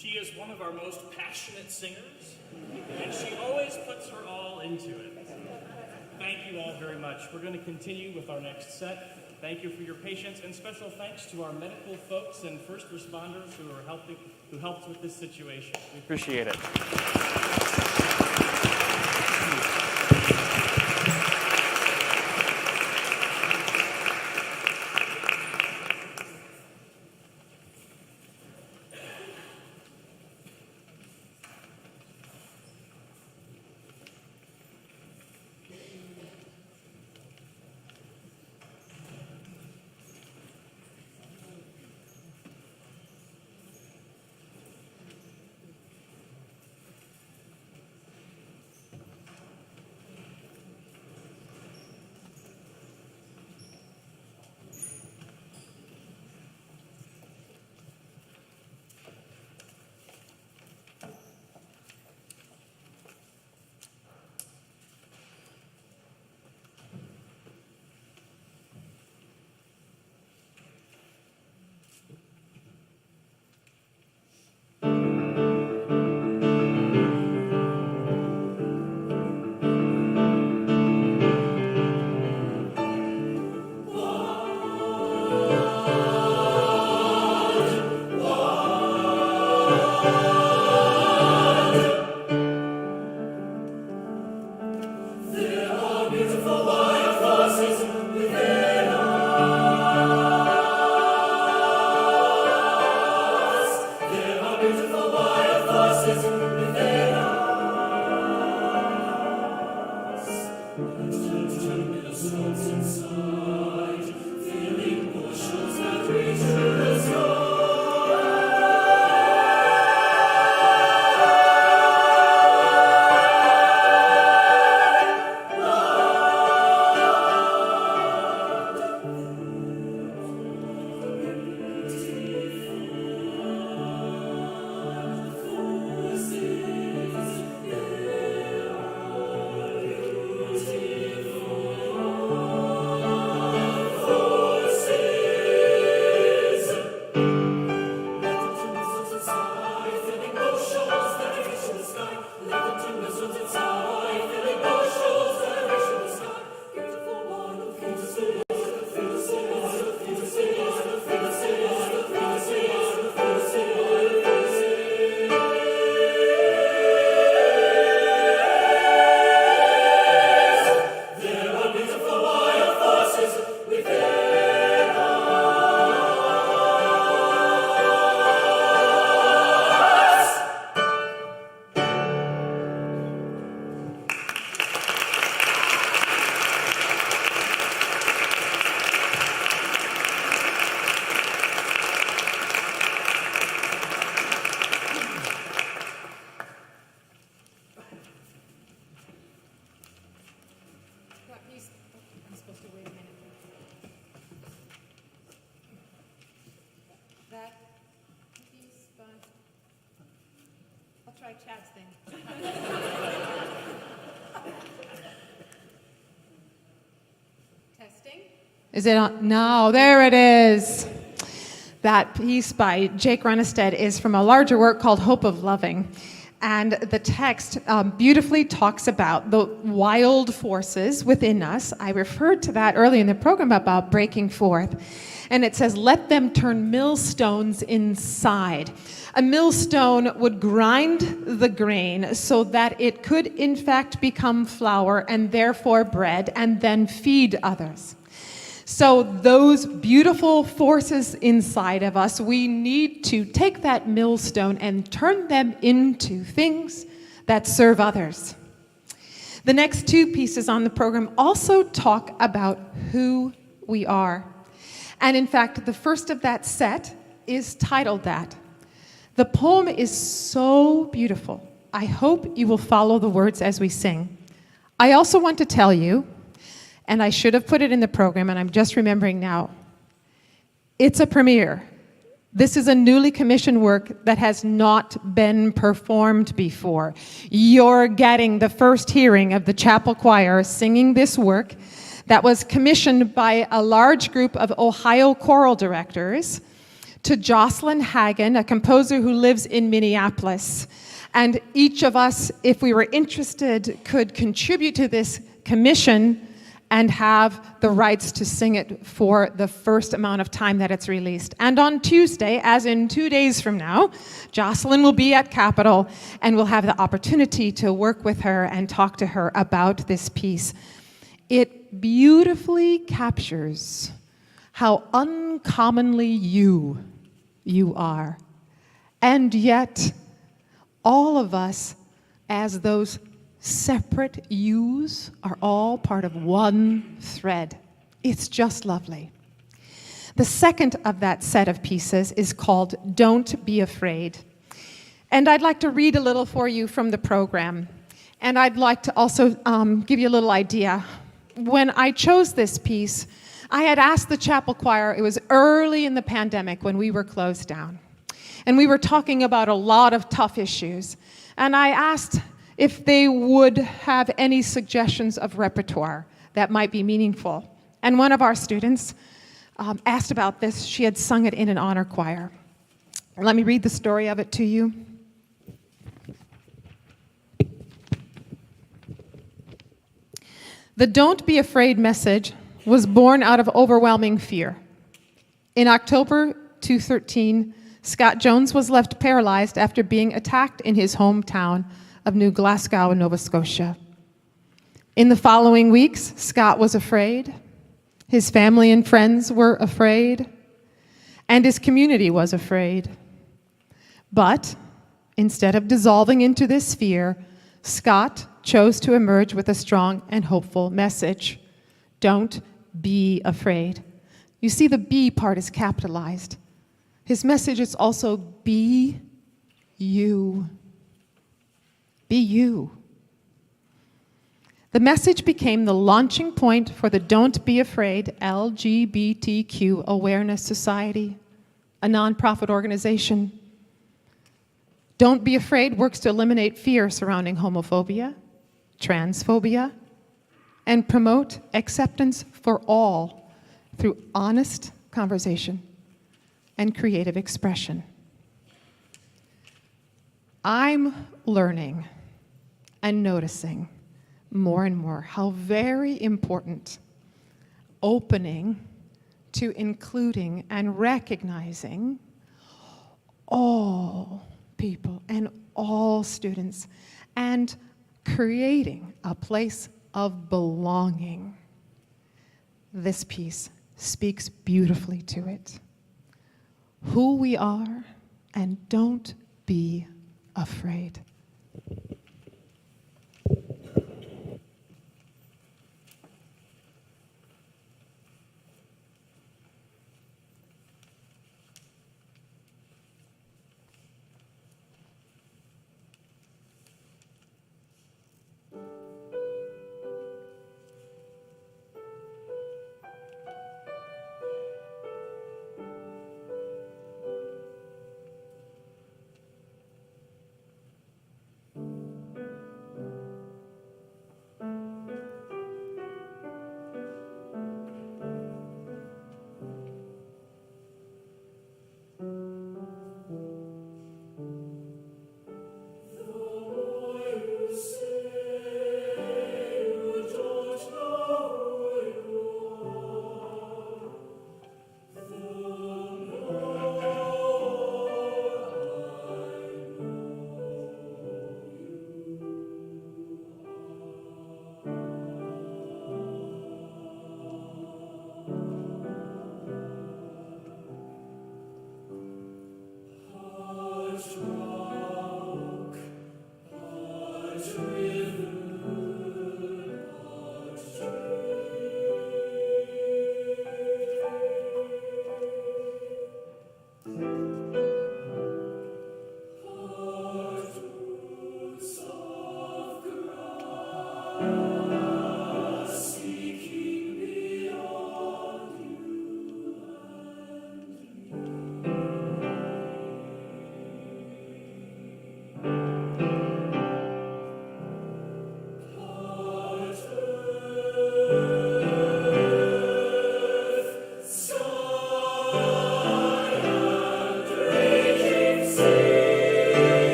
She is one of our most passionate singers, and she always puts her all into it. Thank you all very much. We're going to continue with our next set. Thank you for your patience, and special thanks to our medical folks and first responders who helped with this situation. We appreciate it. Try Chad's thing. Testing. Is it on? No, there it is. That piece by Jake Runnestead is from a larger work called Hope of Loving. And the text beautifully talks about the wild forces within us. I referred to that earlier in the program about breaking forth. And it says, let them turn millstones inside. A millstone would grind the grain so that it could in fact become flour and therefore bread and then feed others. So those beautiful forces inside of us, we need to take that millstone and turn them into things that serve others. The next two pieces on the program also talk about who we are. And in fact, the first of that set is titled that. The poem is so beautiful. I hope you will follow the words as we sing. I also want to tell you, and I should have put it in the program, and I'm just remembering now, it's a premiere. This is a newly commissioned work that has not been performed before. You're getting the first hearing of the chapel choir singing this work that was commissioned by a large group of Ohio choral directors to Jocelyn Hagen, a composer who lives in Minneapolis. And each of us, if we were interested, could contribute to this commission and have the rights to sing it for the first amount of time that it's released. And on Tuesday, as in 2 days from now, Jocelyn will be at Capitol, and we'll have the opportunity to work with her and talk to her about this piece. It beautifully captures how uncommonly you are. And yet, all of us, as those separate yous, are all part of one thread. It's just lovely. The second of that set of pieces is called Don't Be Afraid. And I'd like to read a little for you from the program. And I'd like to also give you a little idea. When I chose this piece, I had asked the chapel choir, it was early in the pandemic when we were closed down. And we were talking about a lot of tough issues. And I asked if they would have any suggestions of repertoire that might be meaningful. And one of our students asked about this. She had sung it in an honor choir. Let me read the story of it to you. The Don't Be Afraid message was born out of overwhelming fear. In October 2013, Scott Jones was left paralyzed after being attacked in his hometown of New Glasgow, Nova Scotia. In the following weeks, Scott was afraid, his family and friends were afraid, and his community was afraid. But instead of dissolving into this fear, Scott chose to emerge with a strong and hopeful message. Don't be afraid. You see, the be part is capitalized. His message is also be you. Be you. The message became the launching point for the Don't Be Afraid LGBTQ Awareness Society, a nonprofit organization. Don't Be Afraid works to eliminate fear surrounding homophobia, transphobia, and promote acceptance for all through honest conversation and creative expression. I'm learning and noticing more and more how very important opening to including and recognizing all people and all students and creating a place of belonging. This piece speaks beautifully to it. Who we are, and don't be afraid.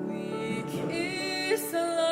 Weak is the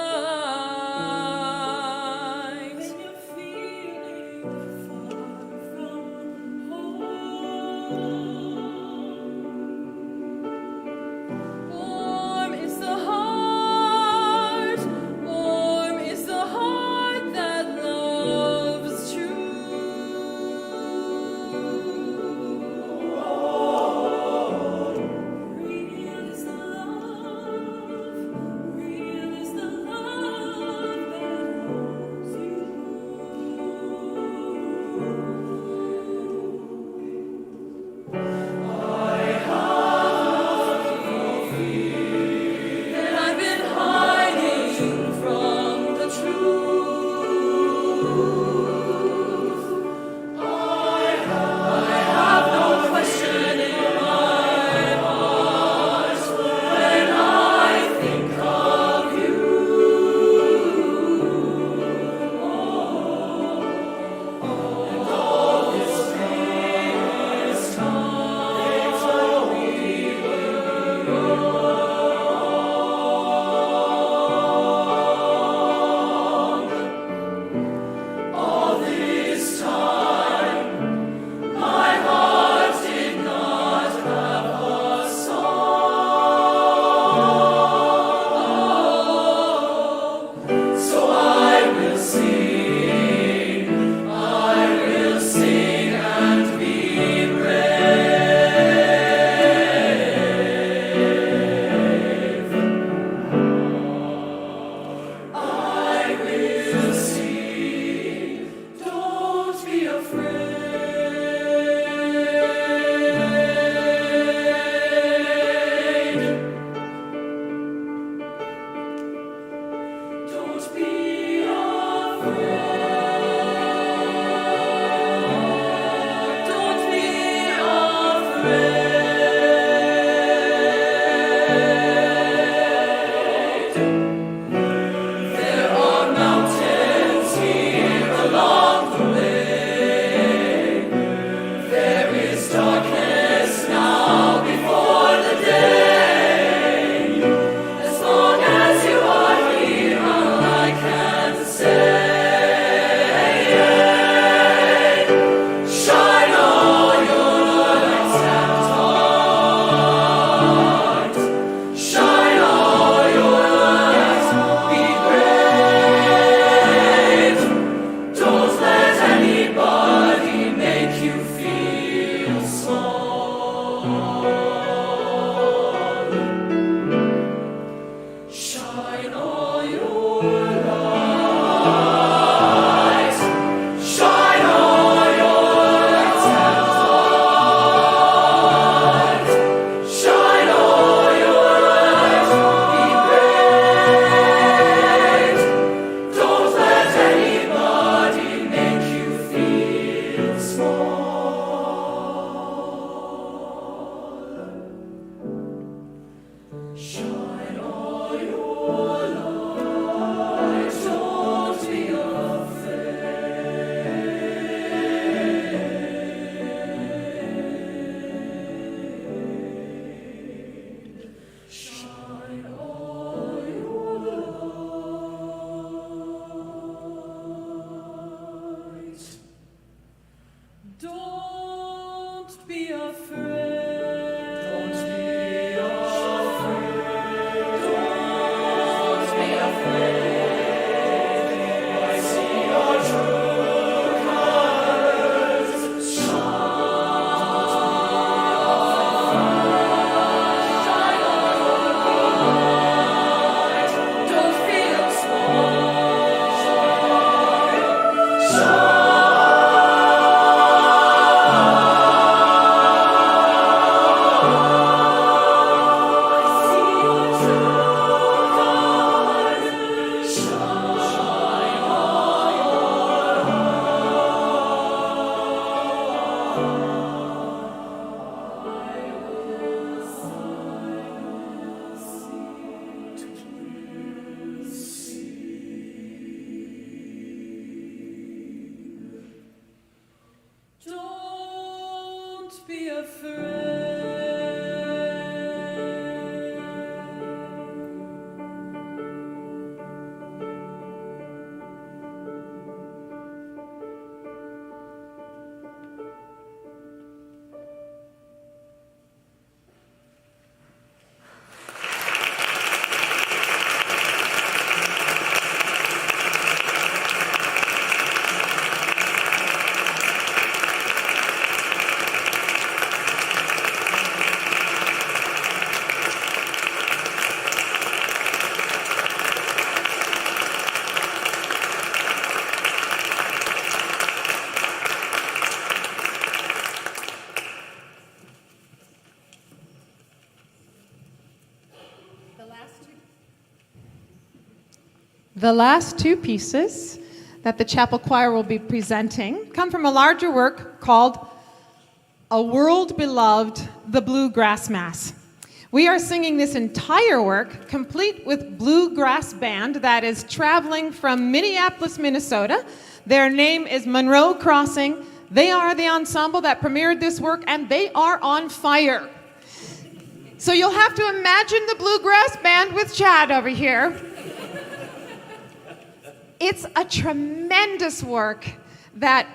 The last two pieces that the chapel choir will be presenting come from a larger work called A World Beloved, the Bluegrass Mass. We are singing this entire work, complete with bluegrass band that is traveling from Minneapolis, Minnesota. Their name is Monroe Crossing. They are the ensemble that premiered this work, and they are on fire. So you'll have to imagine the bluegrass band with Chad over here. It's a tremendous work that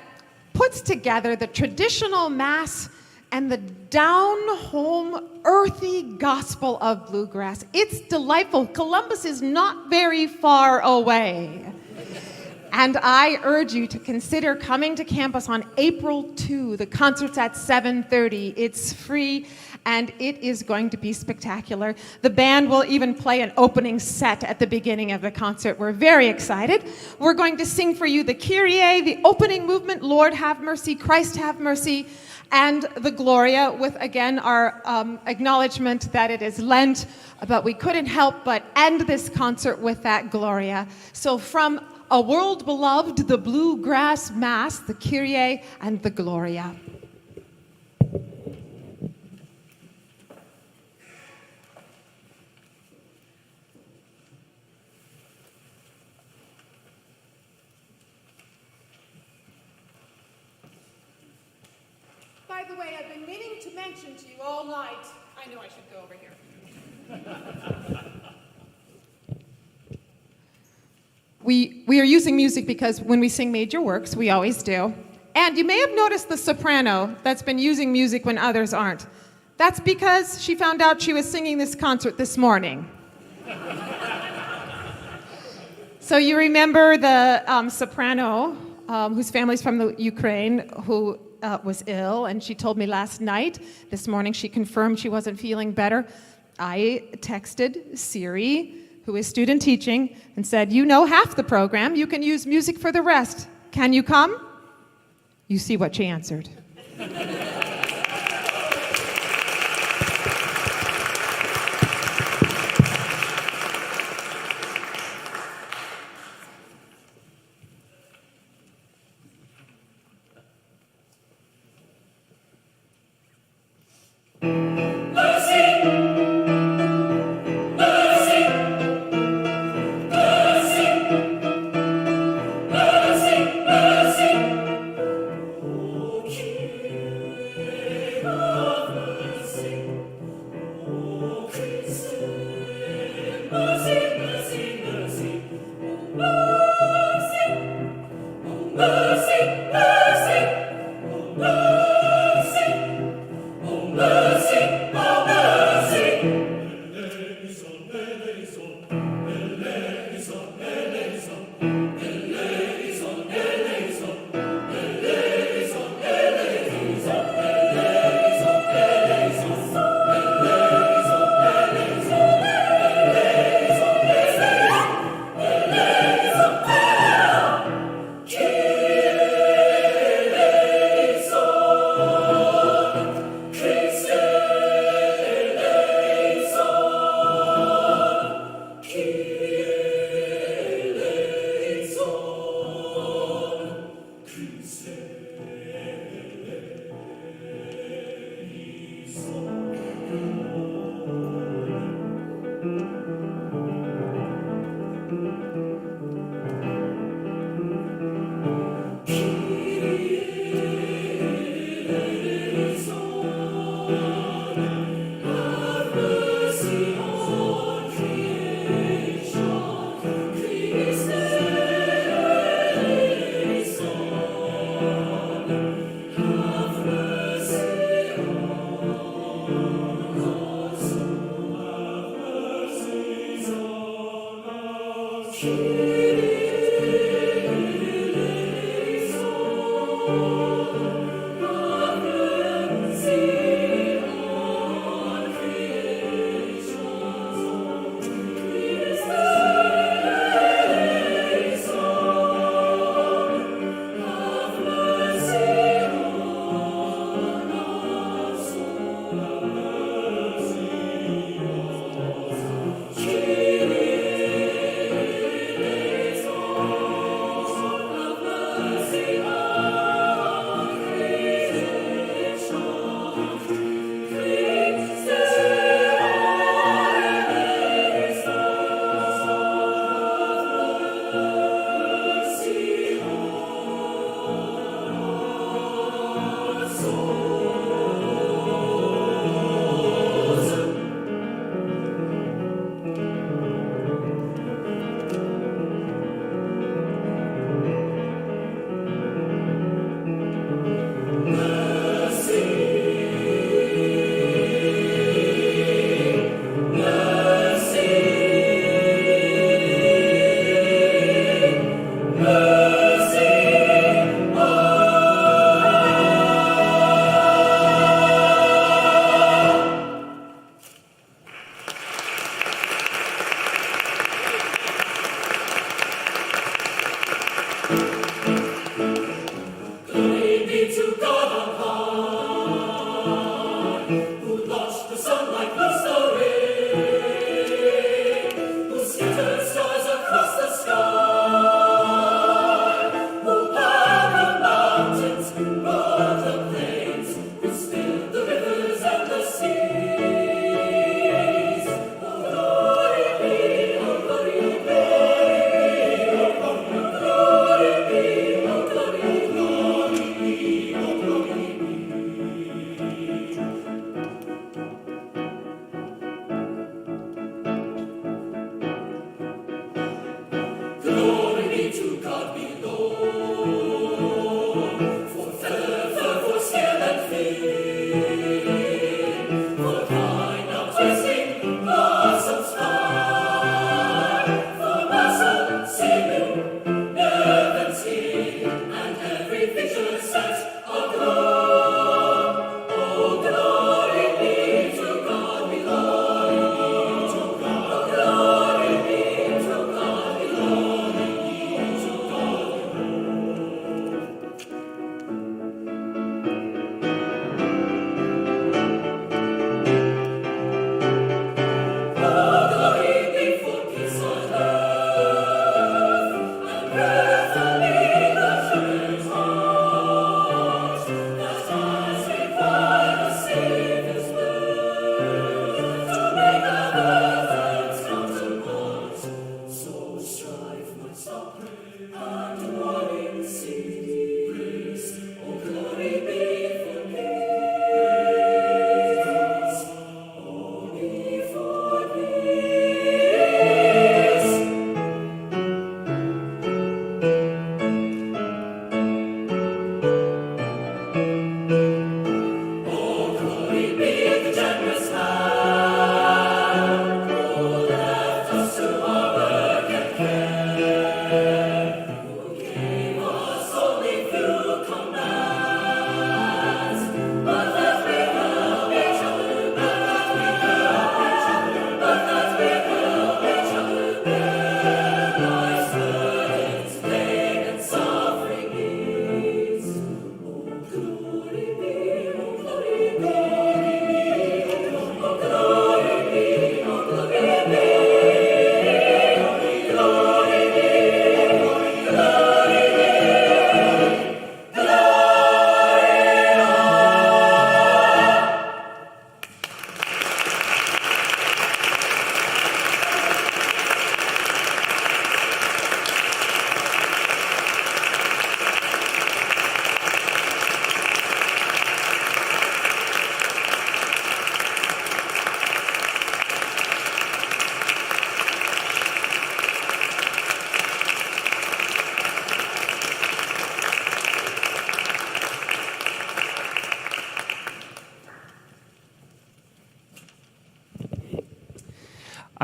puts together the traditional Mass and the down-home, earthy gospel of bluegrass. It's delightful. Columbus is not very far away. And I urge you to consider coming to campus on April 2. The concert's at 7:30. It's free, and it is going to be spectacular. The band will even play an opening set at the beginning of the concert. We're very excited. We're going to sing for you the Kyrie, the opening movement, Lord have mercy, Christ have mercy, and the Gloria, with again our acknowledgement that it is Lent, but we couldn't help but end this concert with that Gloria. So from A World Beloved, the Bluegrass Mass, the Kyrie, and the Gloria. By the way, I've been meaning to mention to you all night. I know I should go over here. We are using music because when we sing major works, we always do. And you may have noticed the soprano that's been using music when others aren't. That's because she found out she was singing this concert this morning. So you remember the soprano whose family's from the Ukraine, who was ill, and she told me last night. This morning she confirmed she wasn't feeling better. I texted Siri, who is student teaching, and said, "You know half the program. You can use music for the rest. Can you come?" You see what she answered.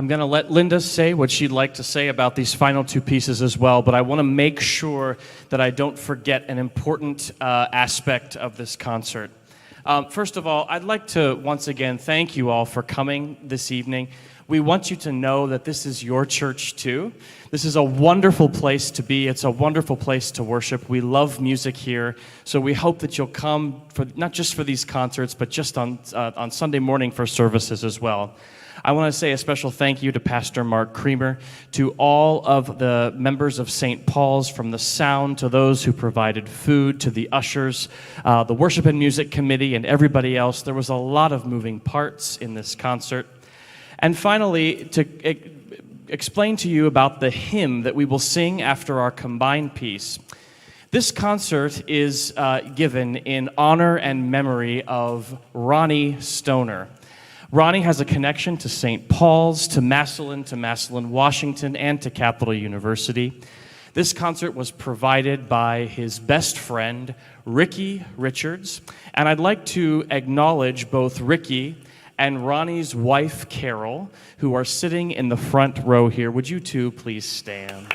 I'm going to let Linda say what she'd like to say about these final two pieces as well, but I want to make sure that I don't forget an important aspect of this concert. First of all, I'd like to once again thank you all for coming this evening. We want you to know that this is your church too. This is a wonderful place to be. It's a wonderful place to worship. We love music here, so we hope that you'll come for not just for these concerts, but just on Sunday morning for services as well. I want to say a special thank you to Pastor Mark Creamer, to all of the members of St. Paul's, from the sound to those who provided food, to the ushers, the worship and music committee, and everybody else. There was a lot of moving parts in this concert. And finally, to explain to you about the hymn that we will sing after our combined piece. This concert is given in honor and memory of Ronnie Stoner. Ronnie has a connection to St. Paul's, to Massillon, Washington, and to Capital University. This concert was provided by his best friend, Ricky Richards, and I'd like to acknowledge both Ricky and Ronnie's wife, Carol, who are sitting in the front row here. Would you two please stand?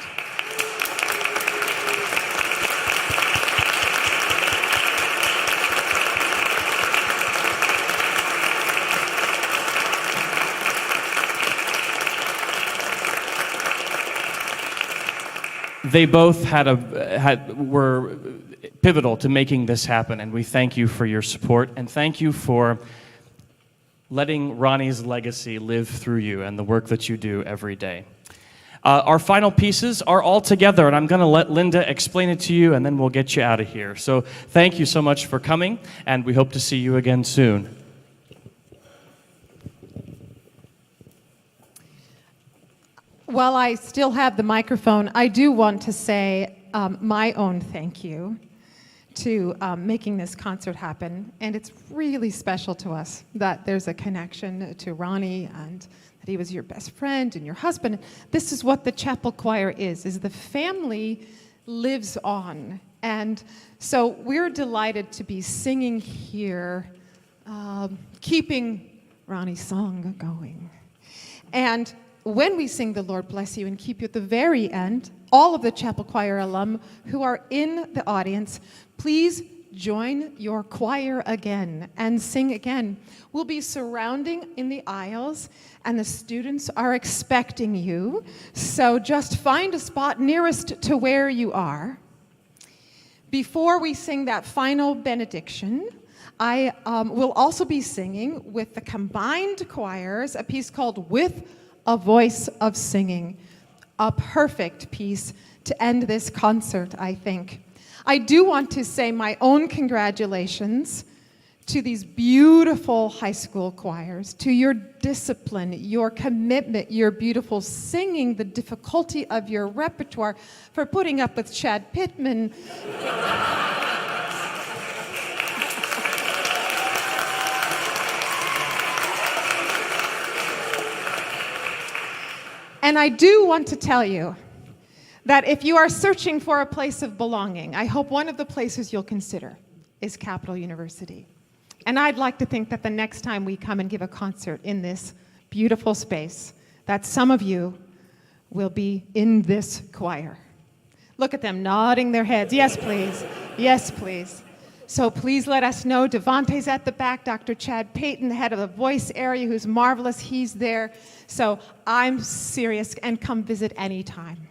They both were pivotal to making this happen, and we thank you for your support, and thank you for letting Ronnie's legacy live through you and the work that you do every day. Our final pieces are all together, and I'm going to let Linda explain it to you, and then we'll get you out of here. So thank you so much for coming, and we hope to see you again soon. While I still have the microphone, I do want to say my own thank you to making this concert happen. And it's really special to us that there's a connection to Ronnie and that he was your best friend and your husband. This is what the chapel choir is the family lives on. And so we're delighted to be singing here, keeping Ronnie's song going. And when we sing The Lord Bless You and Keep You at the very end, all of the chapel choir alum who are in the audience, please join your choir again and sing again. We'll be surrounding in the aisles, and the students are expecting you. So just find a spot nearest to where you are. Before we sing that final benediction, I will also be singing with the combined choirs a piece called With a Voice of Singing, a perfect piece to end this concert, I think. I do want to say my own congratulations to these beautiful high school choirs, to your discipline, your commitment, your beautiful singing, the difficulty of your repertoire, for putting up with Chad Pittman. And I do want to tell you that if you are searching for a place of belonging, I hope one of the places you'll consider is Capital University. And I'd like to think that the next time we come and give a concert in this beautiful space, that some of you will be in this choir. Look at them nodding their heads. Yes, please. Yes, please. So please let us know. Devante's at the back. Dr. Chad Payton, the head of the voice area, who's marvelous, he's there. So I'm serious, and come visit anytime.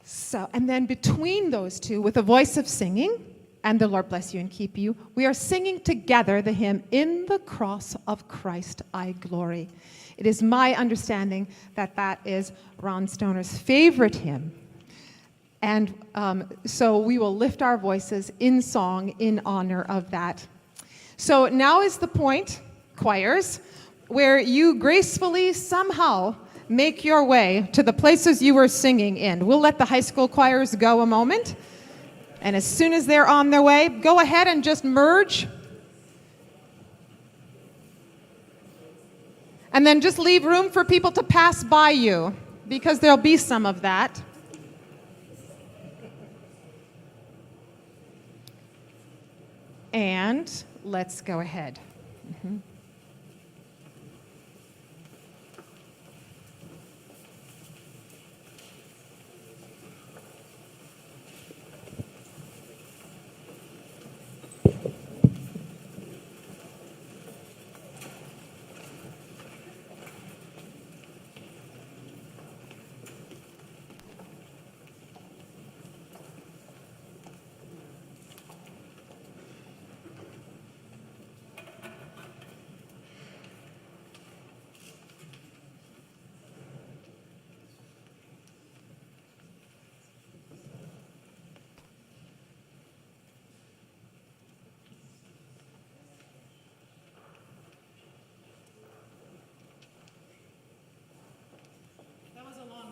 So, and then between those two, with a voice of singing and The Lord Bless You and Keep You, we are singing together the hymn, In the Cross of Christ I Glory. It is my understanding that that is Ron Stoner's favorite hymn. And so we will lift our voices in song in honor of that. So now is the point, choirs, where you gracefully somehow make your way to the places you were singing in. We'll let the high school choirs go a moment. And as soon as they're on their way, go ahead and just merge. And then just leave room for people to pass by you, because there'll be some of that. And let's go ahead.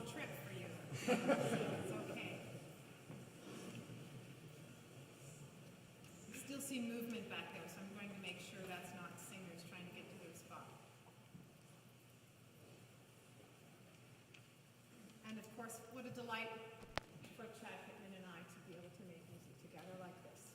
trip for you. It's okay. You still see movement back there, so I'm going to make sure that's not singers trying to get to their spot. And of course, what a delight for Chad Pittman and I to be able to make music together like this.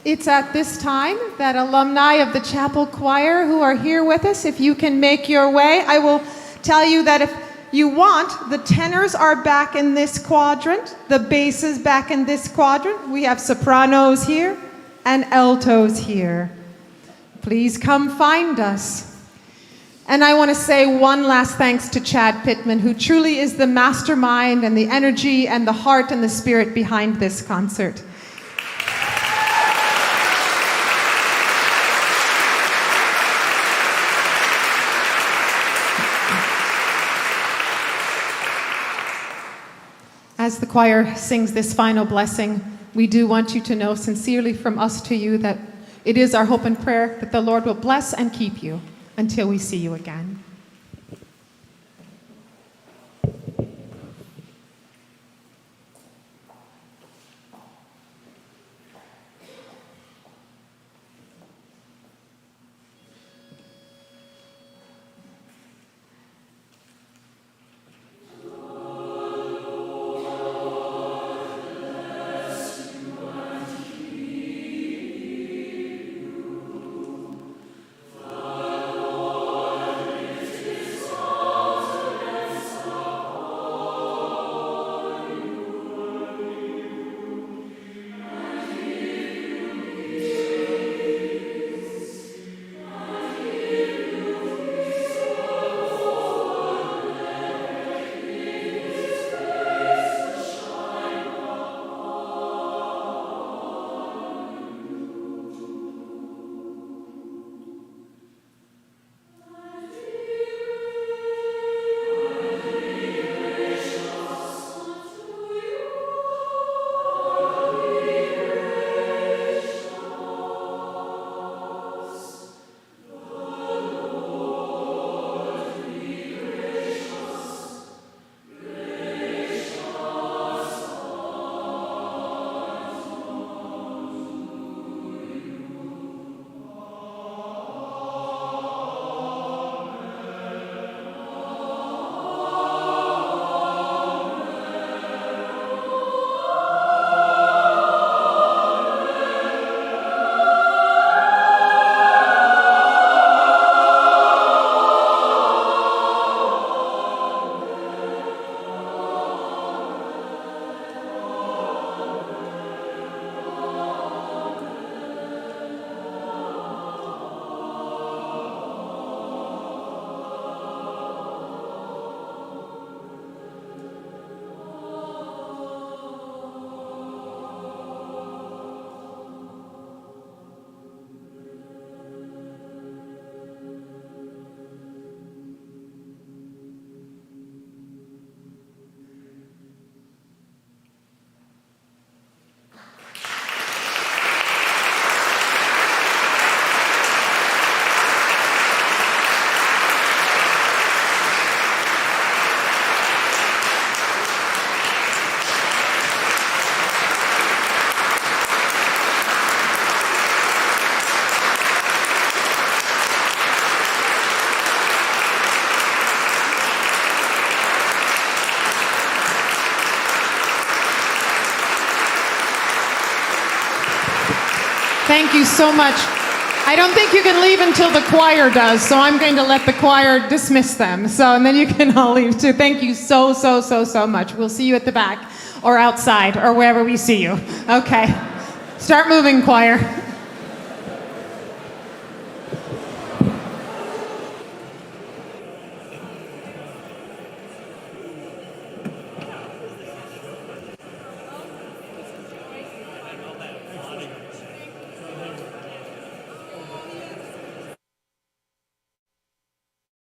It's at this time that alumni of the chapel choir who are here with us, if you can make your way, I will tell you that if you want, the tenors are back in this quadrant, the basses back in this quadrant. We have sopranos here and altos here. Please come find us. And I want to say one last thanks to Chad Pittman, who truly is the mastermind and the energy and the heart and the spirit behind this concert. As the choir sings this final blessing, we do want you to know sincerely from us to you that it is our hope and prayer that the Lord will bless and keep you until we see you again. Thank you so much. I don't think you can leave until the choir does, so I'm going to let the choir dismiss them. And then you can all leave too. Thank you so much. We'll see you at the back or outside or wherever we see you. Okay. Start moving, choir.